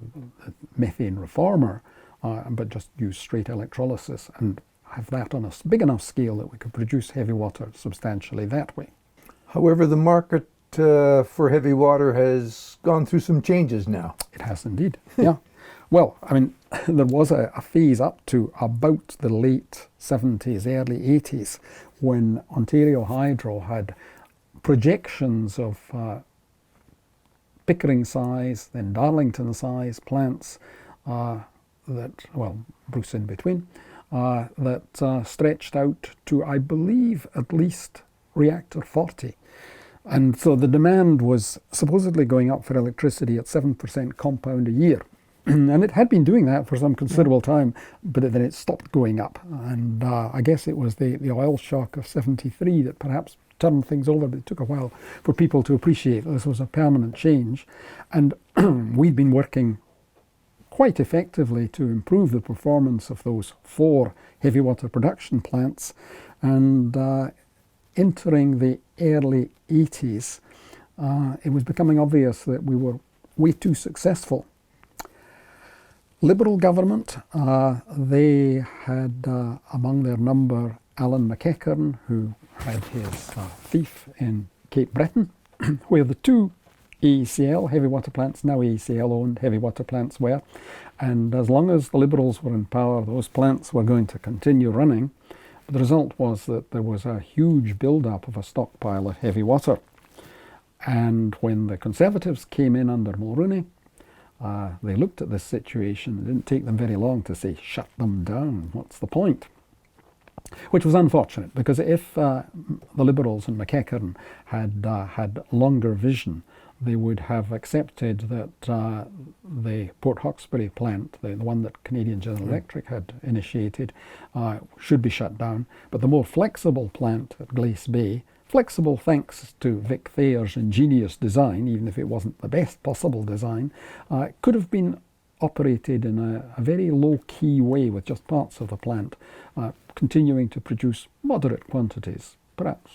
methane reformer, but just use straight electrolysis and have that on a big enough scale that we could produce heavy water substantially that way. However, the market for heavy water has gone through some changes now. It has indeed, yeah. Well, I mean, there was a phase up to about the late 70s, early 80s, when Ontario Hydro had projections of Pickering size, then Darlington size plants Bruce in between, that stretched out to, I believe, at least reactor 40. And so the demand was supposedly going up for electricity at 7% compound a year. And it had been doing that for some considerable time, but then it stopped going up. And I guess it was the oil shock of 73 that perhaps turned things over, but it took a while for people to appreciate that this was a permanent change. And we'd been working quite effectively to improve the performance of those 4 heavy water production plants. And entering the early 80s, it was becoming obvious that we were way too successful. Liberal government, they had among their number Alan McEachern, who had his fief in Cape Breton, where the 2 AECL heavy water plants, now AECL owned heavy water plants, were. And as long as the Liberals were in power, those plants were going to continue running. But the result was that there was a huge build-up of a stockpile of heavy water. And when the Conservatives came in under Mulroney, they looked at this situation. It didn't take them very long to say, shut them down, what's the point? Which was unfortunate, because if the Liberals and McEachern had longer vision, they would have accepted that the Port Hawkesbury plant, the one that Canadian General Electric had initiated, should be shut down. But the more flexible plant at Glace Bay, flexible thanks to Vic Thayer's ingenious design, even if it wasn't the best possible design, could have been operated in a very low-key way with just parts of the plant, continuing to produce moderate quantities, perhaps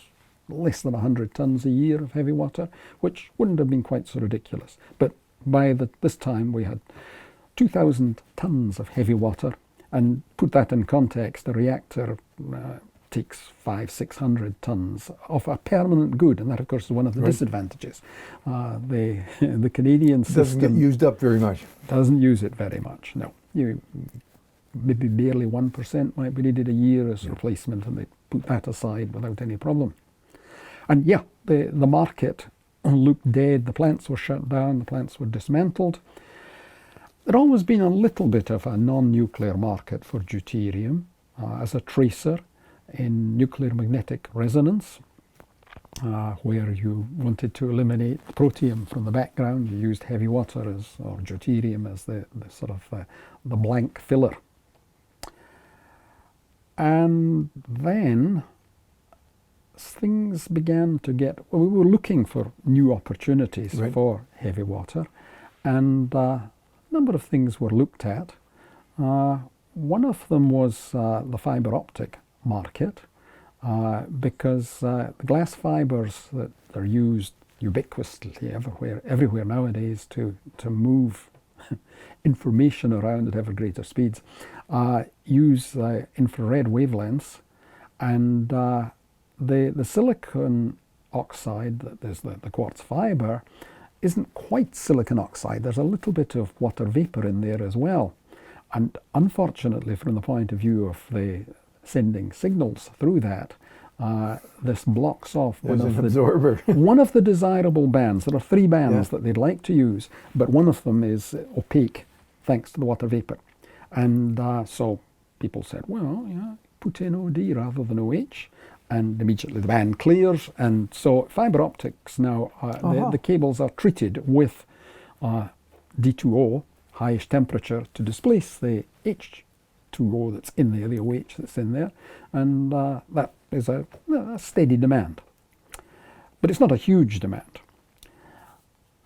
less than 100 tons a year of heavy water, which wouldn't have been quite so ridiculous. But by this time we had 2,000 tons of heavy water, and put that in context, a reactor takes 500-600 tons of a permanent good, and that of course is one of the disadvantages. The Canadian system doesn't get used up very much. Doesn't use it very much, no. Maybe barely 1% might be needed a year as replacement, and they put that aside without any problem. And the market looked dead. The plants were shut down, the plants were dismantled. There'd always been a little bit of a non-nuclear market for deuterium as a tracer in nuclear magnetic resonance, where you wanted to eliminate protium from the background. You used heavy water or deuterium as the sort of the blank filler. And then things began to we were looking for new opportunities for heavy water, and a number of things were looked at. One of them was the fibre optic market, because the glass fibres that are used ubiquitously everywhere nowadays to move information around at ever greater speeds use infrared wavelengths, and the silicon oxide, that is the quartz fibre, isn't quite silicon oxide. There's a little bit of water vapour in there as well. And unfortunately, from the point of view of the sending signals through that, this blocks off one of the desirable bands. There are 3 bands that they'd like to use, but one of them is opaque thanks to the water vapour. And so people said, well, yeah, put in OD rather than OH, and immediately the band clears. And so fibre optics now, the cables are treated with D2O, highest temperature, to displace the H2O that's in there, the OH that's in there, and that is a steady demand. But it's not a huge demand.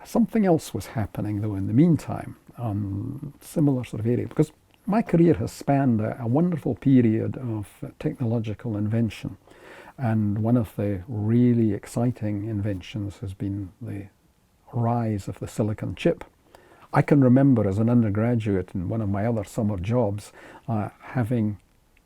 Something else was happening though in the meantime on similar sort of area, because my career has spanned a wonderful period of technological invention, and one of the really exciting inventions has been the rise of the silicon chip. I can remember as an undergraduate in one of my other summer jobs having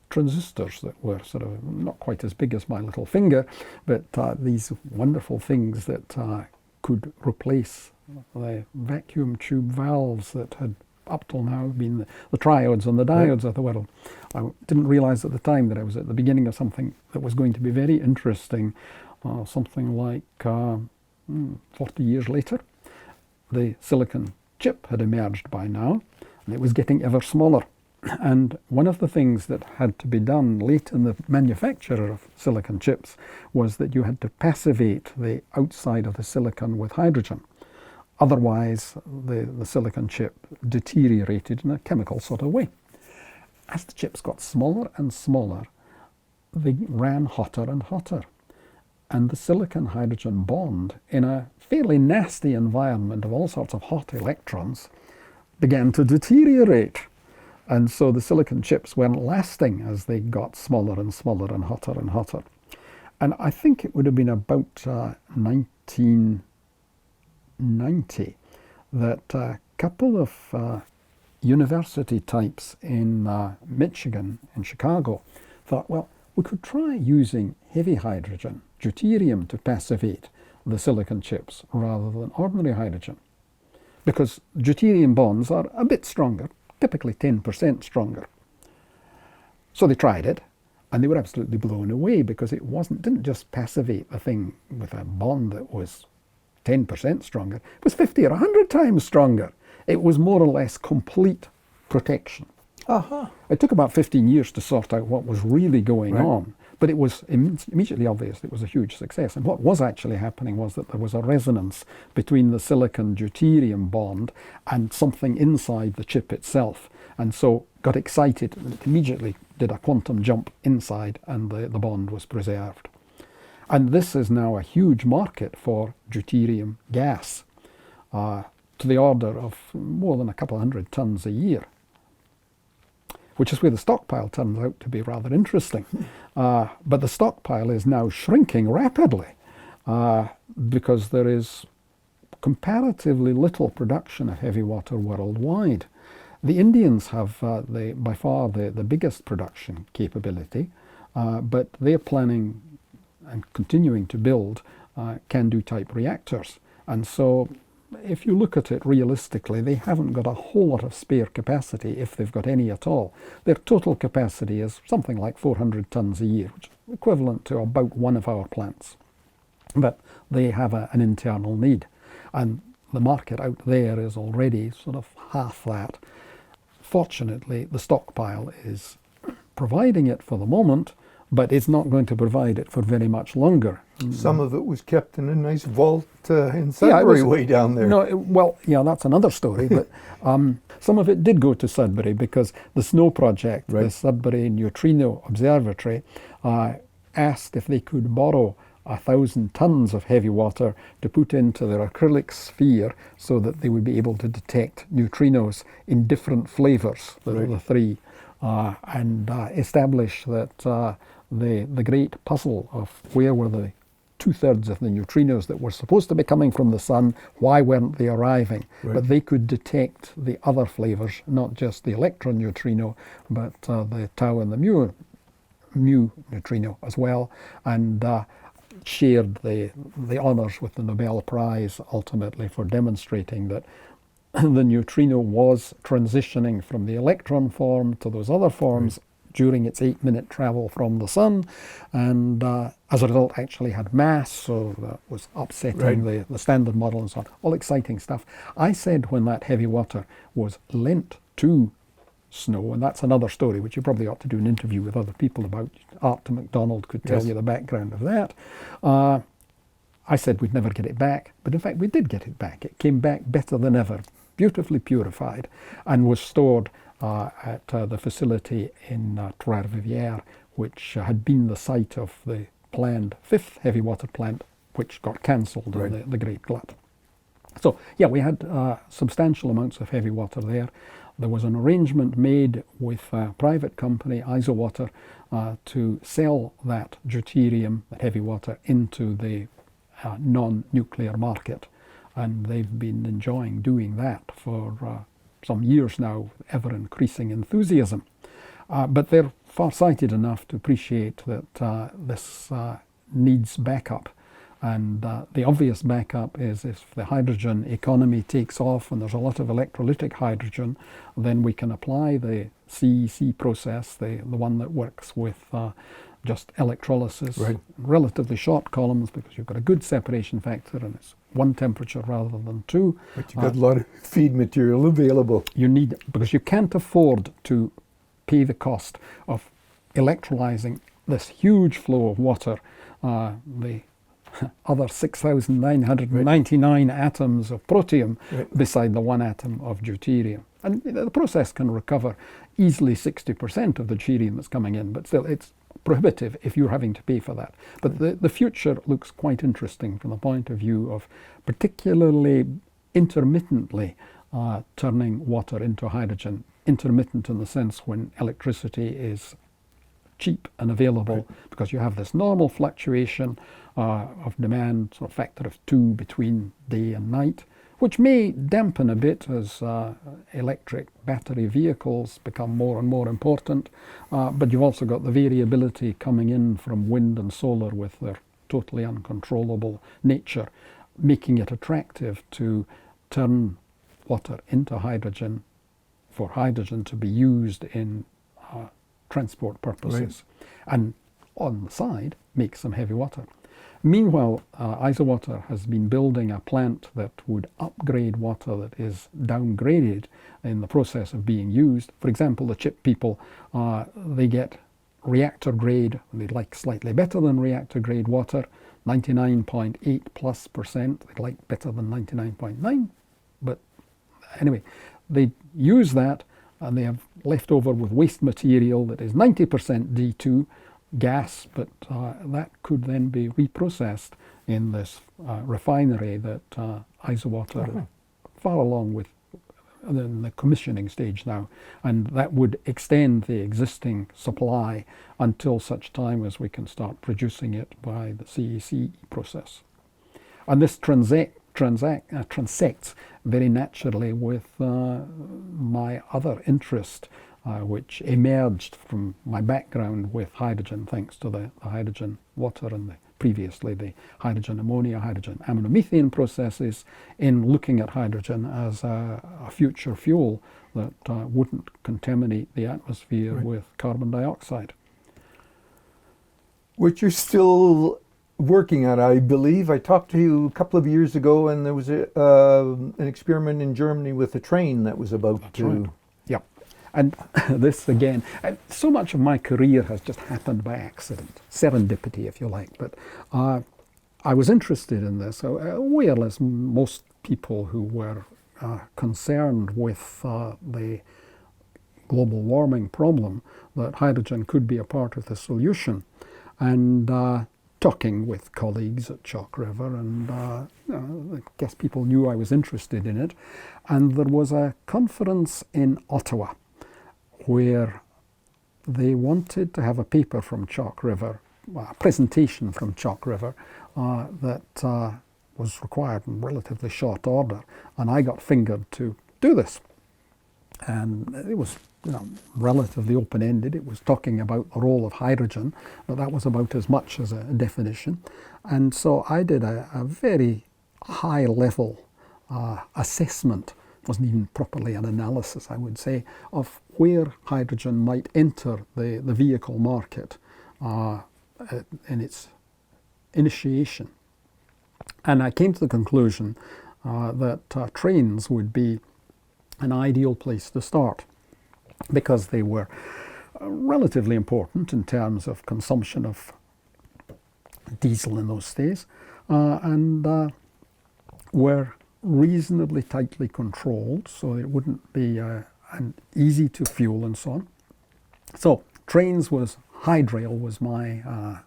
transistors that were sort of not quite as big as my little finger, but these wonderful things that could replace the vacuum tube valves that had up till now been the triodes and the diodes of the world. I didn't realize at the time that I was at the beginning of something that was going to be very interesting. Something like 40 years later, the silicon chip had emerged by now, and it was getting ever smaller. And one of the things that had to be done late in the manufacture of silicon chips was that you had to passivate the outside of the silicon with hydrogen. Otherwise, the silicon chip deteriorated in a chemical sort of way. As the chips got smaller and smaller, they ran hotter and hotter. And the silicon-hydrogen bond, in a fairly nasty environment of all sorts of hot electrons, began to deteriorate. And so the silicon chips weren't lasting as they got smaller and smaller and hotter and hotter. And I think it would have been about 1990 that a couple of university types in Michigan, in Chicago, thought, well, we could try using heavy hydrogen, deuterium, to passivate the silicon chips rather than ordinary hydrogen. Because deuterium bonds are a bit stronger, typically 10% stronger. So they tried it, and they were absolutely blown away, because it didn't just passivate the thing with a bond that was 10% stronger. It was 50 or 100 times stronger. It was more or less complete protection. It took about 15 years to sort out what was really going on, but it was immediately obvious it was a huge success. And what was actually happening was that there was a resonance between the silicon deuterium bond and something inside the chip itself. And so got excited, and it immediately did a quantum jump inside, and the bond was preserved. And this is now a huge market for deuterium gas, to the order of more than a couple hundred tons a year, which is where the stockpile turns out to be rather interesting. But the stockpile is now shrinking rapidly because there is comparatively little production of heavy water worldwide. The Indians have by far the biggest production capability, but they're planning and continuing to build can-do type reactors. And so if you look at it realistically, they haven't got a whole lot of spare capacity, if they've got any at all. Their total capacity is something like 400 tons a year, which is equivalent to about one of our plants. But they have an internal need. And the market out there is already sort of half that. Fortunately, the stockpile is providing it for the moment, but it's not going to provide it for very much longer. Some of it was kept in a nice vault in Sudbury, way down there. No, that's another story. But some of it did go to Sudbury, because the SNOW project, the Sudbury Neutrino Observatory, asked if they could borrow 1,000 tons of heavy water to put into their acrylic sphere so that they would be able to detect neutrinos in different flavors, the three, and establish that the great puzzle of where were the 2/3 of the neutrinos that were supposed to be coming from the sun, why weren't they arriving? But they could detect the other flavors, not just the electron neutrino, but the tau and the mu neutrino as well, and shared the honors with the Nobel Prize ultimately for demonstrating that the neutrino was transitioning from the electron form to those other forms during its 8-minute travel from the sun, and as a result actually had mass, so that was upsetting the standard model and so on. All exciting stuff. I said when that heavy water was lent to snow, and that's another story which you probably ought to do an interview with other people about. Art MacDonald could tell you the background of that. I said we'd never get it back, but in fact we did get it back. It came back better than ever, beautifully purified, and was stored at the facility in Trois-Rivières, which had been the site of the planned 5th heavy water plant, which got cancelled in the Great Glut. So yeah, we had substantial amounts of heavy water there. There was an arrangement made with a private company, Isowater, to sell that deuterium, that heavy water, into the non-nuclear market. And they've been enjoying doing that for some years now, ever increasing enthusiasm. But they're far-sighted enough to appreciate that this needs backup. And the obvious backup is if the hydrogen economy takes off and there's a lot of electrolytic hydrogen, then we can apply the CEC process, the one that works with just electrolysis, relatively short columns because you've got a good separation factor and it's one temperature rather than two. But you've got a lot of feed material available. You need, because you can't afford to pay the cost of electrolyzing this huge flow of water, the other 6,999 atoms of protium beside the one atom of deuterium. And the process can recover easily 60% of the deuterium that's coming in, but still it's prohibitive if you're having to pay for that. But the future looks quite interesting from the point of view of particularly intermittently turning water into hydrogen. Intermittent in the sense when electricity is cheap and available, because you have this normal fluctuation of demand, sort of factor of 2 between day and night, which may dampen a bit as electric battery vehicles become more and more important. But you've also got the variability coming in from wind and solar with their totally uncontrollable nature, making it attractive to turn water into hydrogen for hydrogen to be used in transport purposes. And on the side, make some heavy water. Meanwhile, Isowater has been building a plant that would upgrade water that is downgraded in the process of being used. For example, the chip people, they get reactor grade, they'd like slightly better than reactor grade water, 99.8+%, they'd like better than 99.9, but anyway, they use that and they have left over with waste material that is 90% D2 gas, but that could then be reprocessed in this refinery that Isowater far along with in the commissioning stage now, and that would extend the existing supply until such time as we can start producing it by the CEC process. And this transects very naturally with my other interest, which emerged from my background with hydrogen, thanks to the hydrogen water and previously the hydrogen ammonia, hydrogen aminomethane processes, in looking at hydrogen as a future fuel that wouldn't contaminate the atmosphere with carbon dioxide. Which you're still working on, I believe. I talked to you a couple of years ago, and there was an experiment in Germany with a train that was about to... Right. Yep. And this again, so much of my career has just happened by accident, serendipity if you like, but I was interested in this, well, as most people who were concerned with the global warming problem, that hydrogen could be a part of the solution. And talking with colleagues at Chalk River, and I guess people knew I was interested in it. And there was a conference in Ottawa where they wanted to have a paper from Chalk River, a presentation from Chalk River that was required in relatively short order, and I got fingered to do this. And it was relatively open-ended. It was talking about the role of hydrogen, but that was about as much as a definition. And so I did a very high-level assessment, wasn't even properly an analysis, I would say, of where hydrogen might enter the vehicle market in its initiation. And I came to the conclusion that trains would be an ideal place to start, because they were relatively important in terms of consumption of diesel in those days, and were reasonably tightly controlled, so it wouldn't be an easy to fuel and so on. So hydrail was my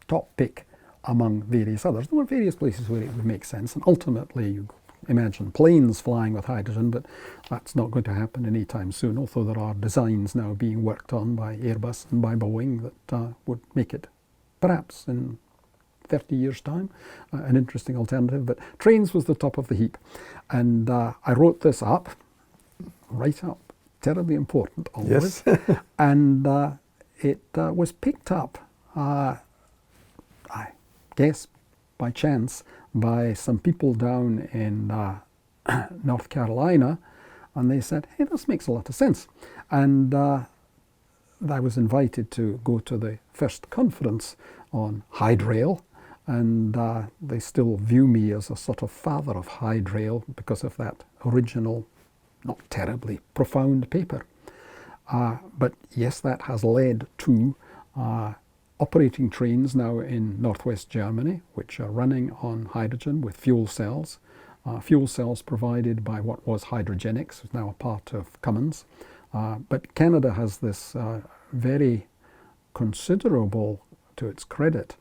top pick among various others. There were various places where it would make sense, and ultimately you imagine planes flying with hydrogen, but that's not going to happen anytime soon, although there are designs now being worked on by Airbus and by Boeing that would make it, perhaps in 30 years' time, an interesting alternative. But trains was the top of the heap. And I wrote this up, right up, terribly important always. Yes. And it was picked up, I guess by chance, by some people down in North Carolina, and they said, hey, this makes a lot of sense. And I was invited to go to the first conference on hydrail, and they still view me as a sort of father of hydrail because of that original, not terribly profound paper. But yes, that has led to operating trains now in northwest Germany, which are running on hydrogen with fuel cells. Fuel cells provided by what was Hydrogenics, is now a part of Cummins. But Canada has this very considerable, to its credit,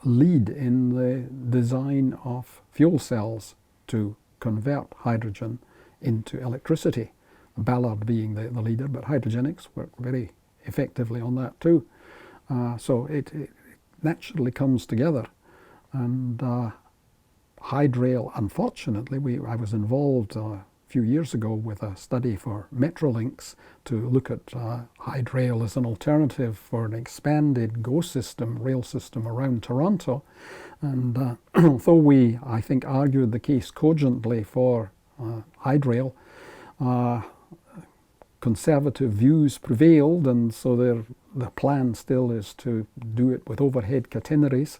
lead in the design of fuel cells to convert hydrogen into electricity. Ballard being the leader, but Hydrogenics work very effectively on that too. So it naturally comes together. And hydrail, unfortunately, I was involved a few years ago with a study for Metrolinx to look at hydrail as an alternative for an expanded GO system, rail system around Toronto. And although we, I think, argued the case cogently for hydrail, conservative views prevailed, and so the plan still is to do it with overhead catenaries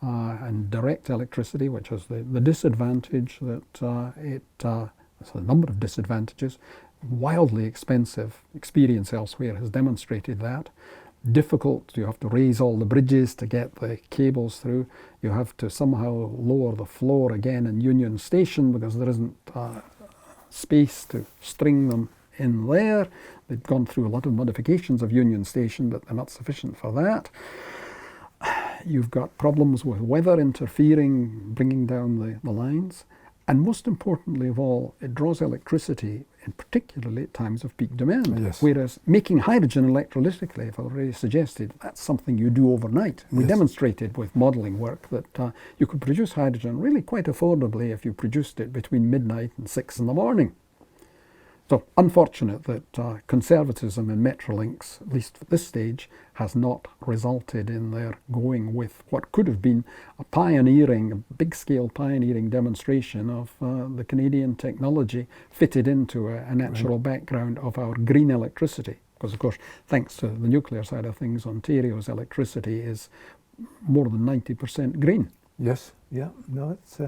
and direct electricity, which has the disadvantage that it has a number of disadvantages. Wildly expensive. Experience elsewhere has demonstrated that. Difficult. You have to raise all the bridges to get the cables through. You have to somehow lower the floor again in Union Station because there isn't space to string them in there. They've gone through a lot of modifications of Union Station, but they're not sufficient for that. You've got problems with weather interfering, bringing down the lines. And most importantly of all, it draws electricity, in particularly at times of peak demand. Yes. Whereas making hydrogen electrolytically, I've already suggested, that's something you do overnight. We Yes. demonstrated with modelling work that you could produce hydrogen really quite affordably if you produced it between midnight and 6 in the morning. So unfortunate that conservatism in Metrolinx, at least at this stage, has not resulted in their going with what could have been a big-scale pioneering demonstration of the Canadian technology fitted into a natural background of our green electricity. Because, of course, thanks to the nuclear side of things, Ontario's electricity is more than 90% green. Yes, yeah, no, it's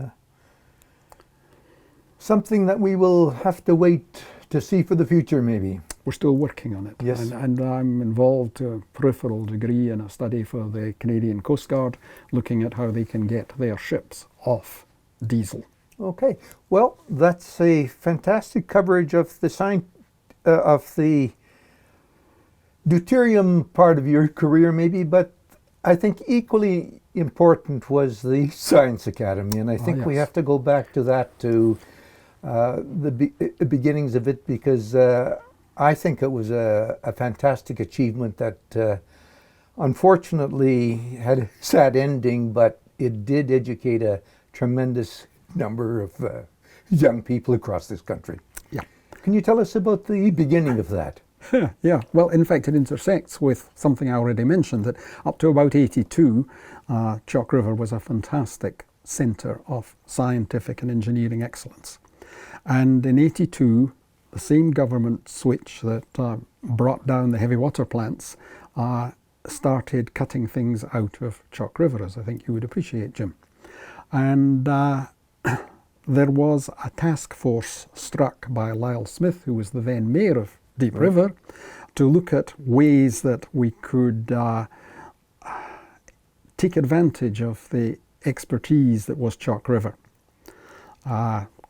something that we will have to wait to see for the future, maybe. We're still working on it. Yes. And I'm involved to a peripheral degree in a study for the Canadian Coast Guard, looking at how they can get their ships off diesel. Okay, well, that's a fantastic coverage of the deuterium part of your career, maybe, but I think equally important was the Science Academy, and I think we yes. have to go back to that, to the beginnings of it, because I think it was a fantastic achievement that unfortunately had a sad ending, but it did educate a tremendous number of young people across this country. Yeah. Can you tell us about the beginning of that? Yeah, well, in fact, it intersects with something I already mentioned, that up to about 82, Chalk River was a fantastic centre of scientific and engineering excellence. And in 82, the same government switch that brought down the heavy water plants started cutting things out of Chalk River, as I think you would appreciate, Jim. And there was a task force struck by Lyle Smith, who was the then mayor of Deep River, to look at ways that we could take advantage of the expertise that was Chalk River,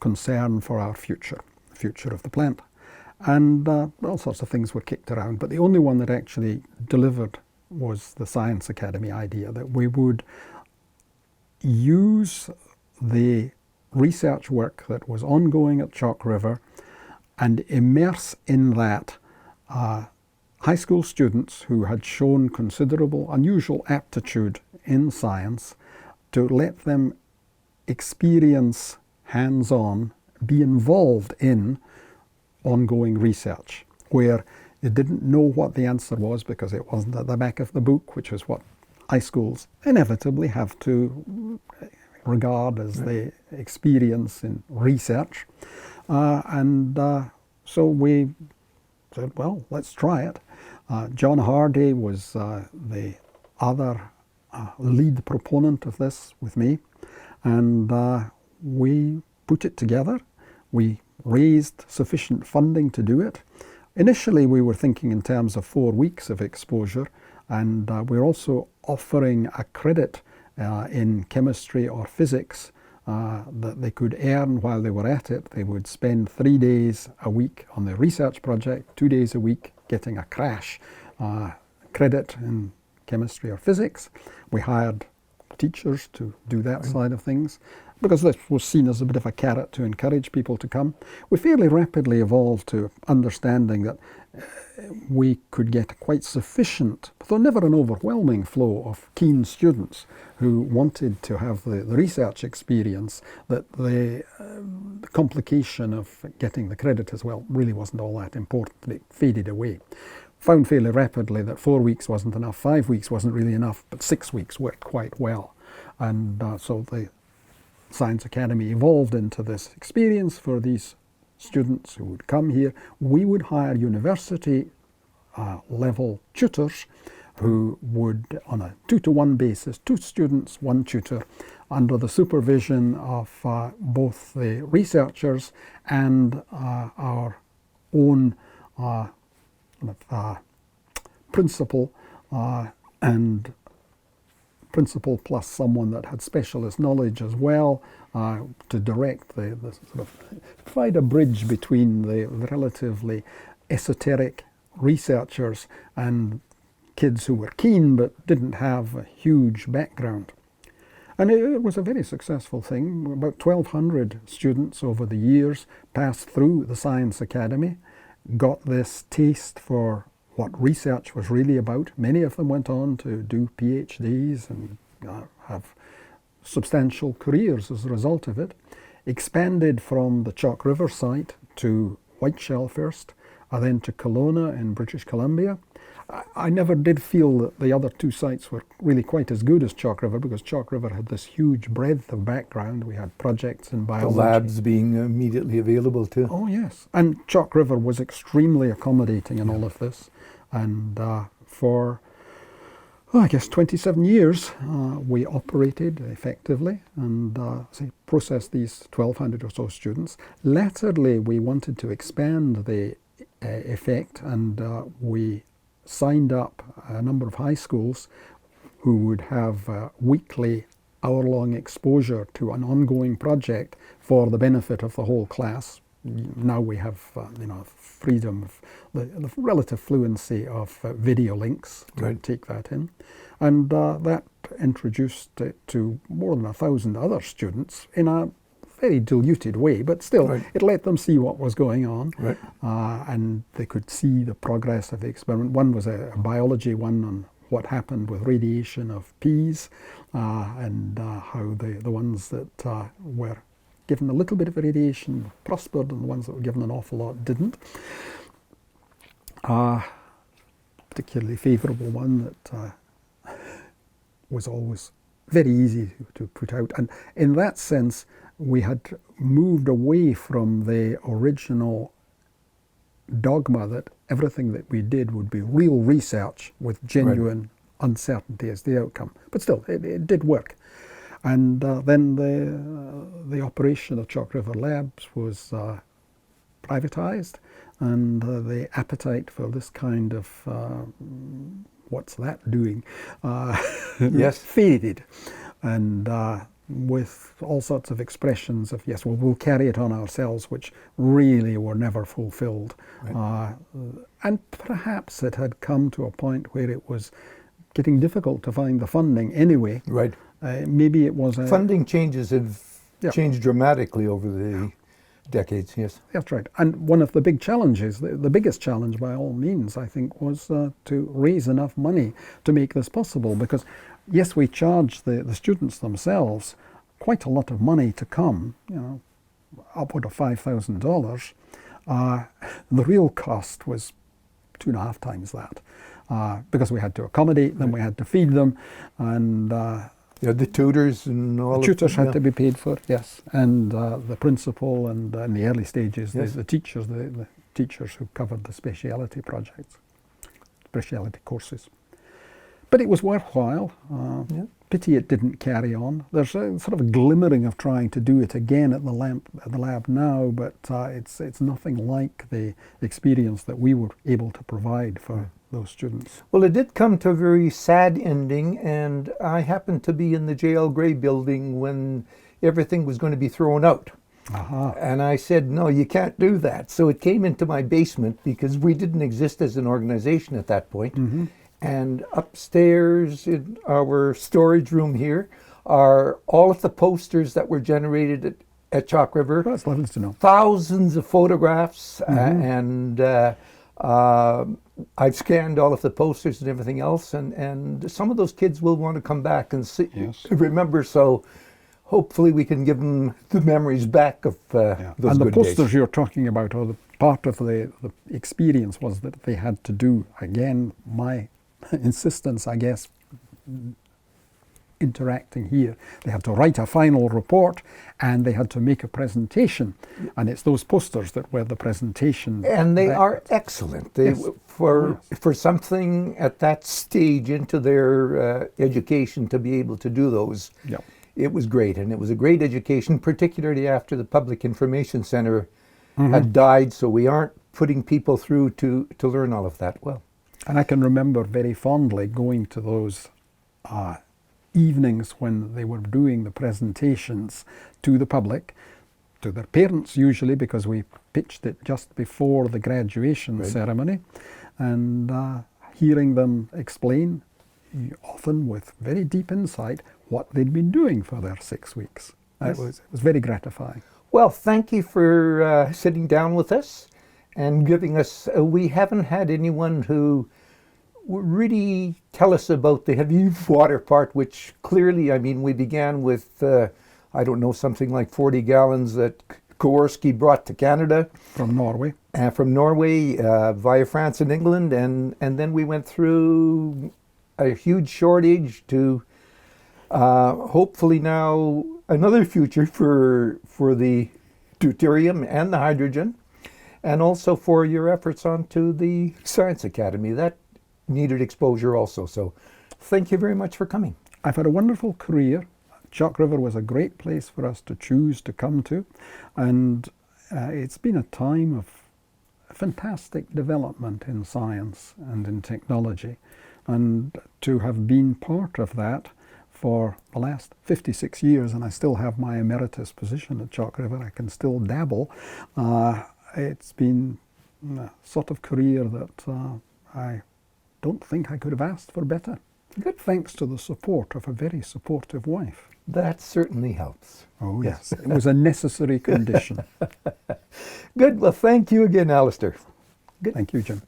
concern for our future, the future of the plant. And all sorts of things were kicked around, but the only one that actually delivered was the Science Academy idea, that we would use the research work that was ongoing at Chalk River and immerse in that high school students who had shown considerable, unusual aptitude in science, to let them experience hands-on, be involved in ongoing research, where they didn't know what the answer was because it wasn't at the back of the book, which is what high schools inevitably have to regard as the experience in research. So we said, well, let's try it. John Hardy was the other lead proponent of this with me, and we put it together. We raised sufficient funding to do it. Initially, we were thinking in terms of 4 weeks of exposure, and we're also offering a credit in chemistry or physics that they could earn while they were at it. They would spend 3 days a week on the research project, 2 days a week getting a crash credit in chemistry or physics. We hired teachers to do that side of things, because this was seen as a bit of a carrot to encourage people to come. We fairly rapidly evolved to understanding that we could get quite sufficient, though never an overwhelming flow of keen students who wanted to have the research experience, that the complication of getting the credit as well really wasn't all that important. It faded away. Found fairly rapidly that 4 weeks wasn't enough, 5 weeks wasn't really enough, but 6 weeks worked quite well. And so the Science Academy evolved into this experience for these students who would come here. We would hire university level tutors who would, on a 2-to-1 basis, 2 students, 1 tutor, under the supervision of both the researchers and our own principal, and principal plus someone that had specialist knowledge as well, to direct the sort of provide a bridge between the relatively esoteric researchers and kids who were keen but didn't have a huge background. And it was a very successful thing. About 1,200 students over the years passed through the Science Academy, got this taste for what research was really about. Many of them went on to do PhDs and have substantial careers as a result of it. Expanded from the Chalk River site to Whiteshell first, and then to Kelowna in British Columbia. I never did feel that the other 2 sites were really quite as good as Chalk River, because Chalk River had this huge breadth of background. We had projects in biology. The labs being immediately available too. Oh yes, and Chalk River was extremely accommodating in all of this. And for, I guess, 27 years, we operated effectively and processed these 1,200 or so students. Latterly, we wanted to expand the effect, and we signed up a number of high schools who would have weekly, hour-long exposure to an ongoing project for the benefit of the whole class. Now we have freedom of the relative fluency of video links to take that in. And that introduced it to more than 1,000 other students in a very diluted way, but still, Right. it let them see what was going on. Right. And they could see the progress of the experiment. One was a biology one on what happened with radiation of peas, and how the ones that were given a little bit of radiation prospered, and the ones that were given an awful lot didn't. Particularly favourable one that was always very easy to put out. And in that sense, we had moved away from the original dogma that everything that we did would be real research with genuine uncertainty as the outcome. But still, it did work. And then the operation of Chalk River Labs was privatised, and the appetite for this kind of what's that doing Yes. faded. And with all sorts of expressions of, yes, well, we'll carry it on ourselves, which really were never fulfilled. Right. And perhaps it had come to a point where it was getting difficult to find the funding anyway. Right. Maybe it was a... Funding changes have Yeah. changed dramatically over the decades, yes. That's right. And one of the big challenges, the biggest challenge by all means, I think, was to raise enough money to make this possible. Because, yes, we charged the students themselves quite a lot of money to come, upward of $5,000. The real cost was 2.5 times that, because we had to accommodate them, we had to feed them, and The tutors and all the tutors of had to be paid for, yes, and the principal, and in the early stages, Yes. the teachers who covered the speciality projects, speciality courses. But it was worthwhile. Yeah. Pity it didn't carry on. There's a sort of a glimmering of trying to do it again at the lab now, but it's nothing like the experience that we were able to provide for those students. Well, it did come to a very sad ending, and I happened to be in the J.L. Gray building when everything was going to be thrown out. Aha. And I said, no, you can't do that. So it came into my basement because we didn't exist as an organization at that point. Mm-hmm. And upstairs in our storage room here are all of the posters that were generated at Chalk River. Well, that's lovely to know. Thousands of photographs, Mhm. and I've scanned all of the posters and everything else, and some of those kids will want to come back and see, Yes. remember. So hopefully we can give them the memories back of those And the good posters days. you're talking about, or the part of the experience was that they had to do, again, my insistence, I guess, interacting here. They had to write a final report, and they had to make a presentation, and it's those posters that were the presentation. And they that- are excellent. They, Yes. for something at that stage into their education to be able to do those, Yeah. it was great. And it was a great education, particularly after the Public Information Center Mm-hmm. had died, so we aren't putting people through to learn all of that. Well, And I can remember very fondly going to those evenings when they were doing the presentations to the public, to their parents usually, because we pitched it just before the graduation Right. ceremony, and hearing them explain, often with very deep insight, what they'd been doing for their 6 weeks. Yes. It was very gratifying. well, thank you for sitting down with us and giving us. We haven't had anyone who would really tell us about the heavy water part, which clearly, I mean, we began with, I don't know, something like 40 gallons that Kowarski brought to Canada. From Norway. From Norway via France and England, and then we went through a huge shortage to hopefully now another future for the deuterium and the hydrogen, and also for your efforts onto the Science Academy. That needed exposure also. So thank you very much for coming. I've had a wonderful career. Chalk River was a great place for us to choose to come to, and it's been a time of fantastic development in science and in technology, and to have been part of that for the last 56 years, and I still have my emeritus position at Chalk River. I can still dabble. It's been a sort of career that I don't think I could have asked for better. Good. Thanks to the support of a very supportive wife. That certainly helps. Oh, yes. It was a necessary condition. Good. Well, thank you again, Alistair. Good. Thank you, Jim.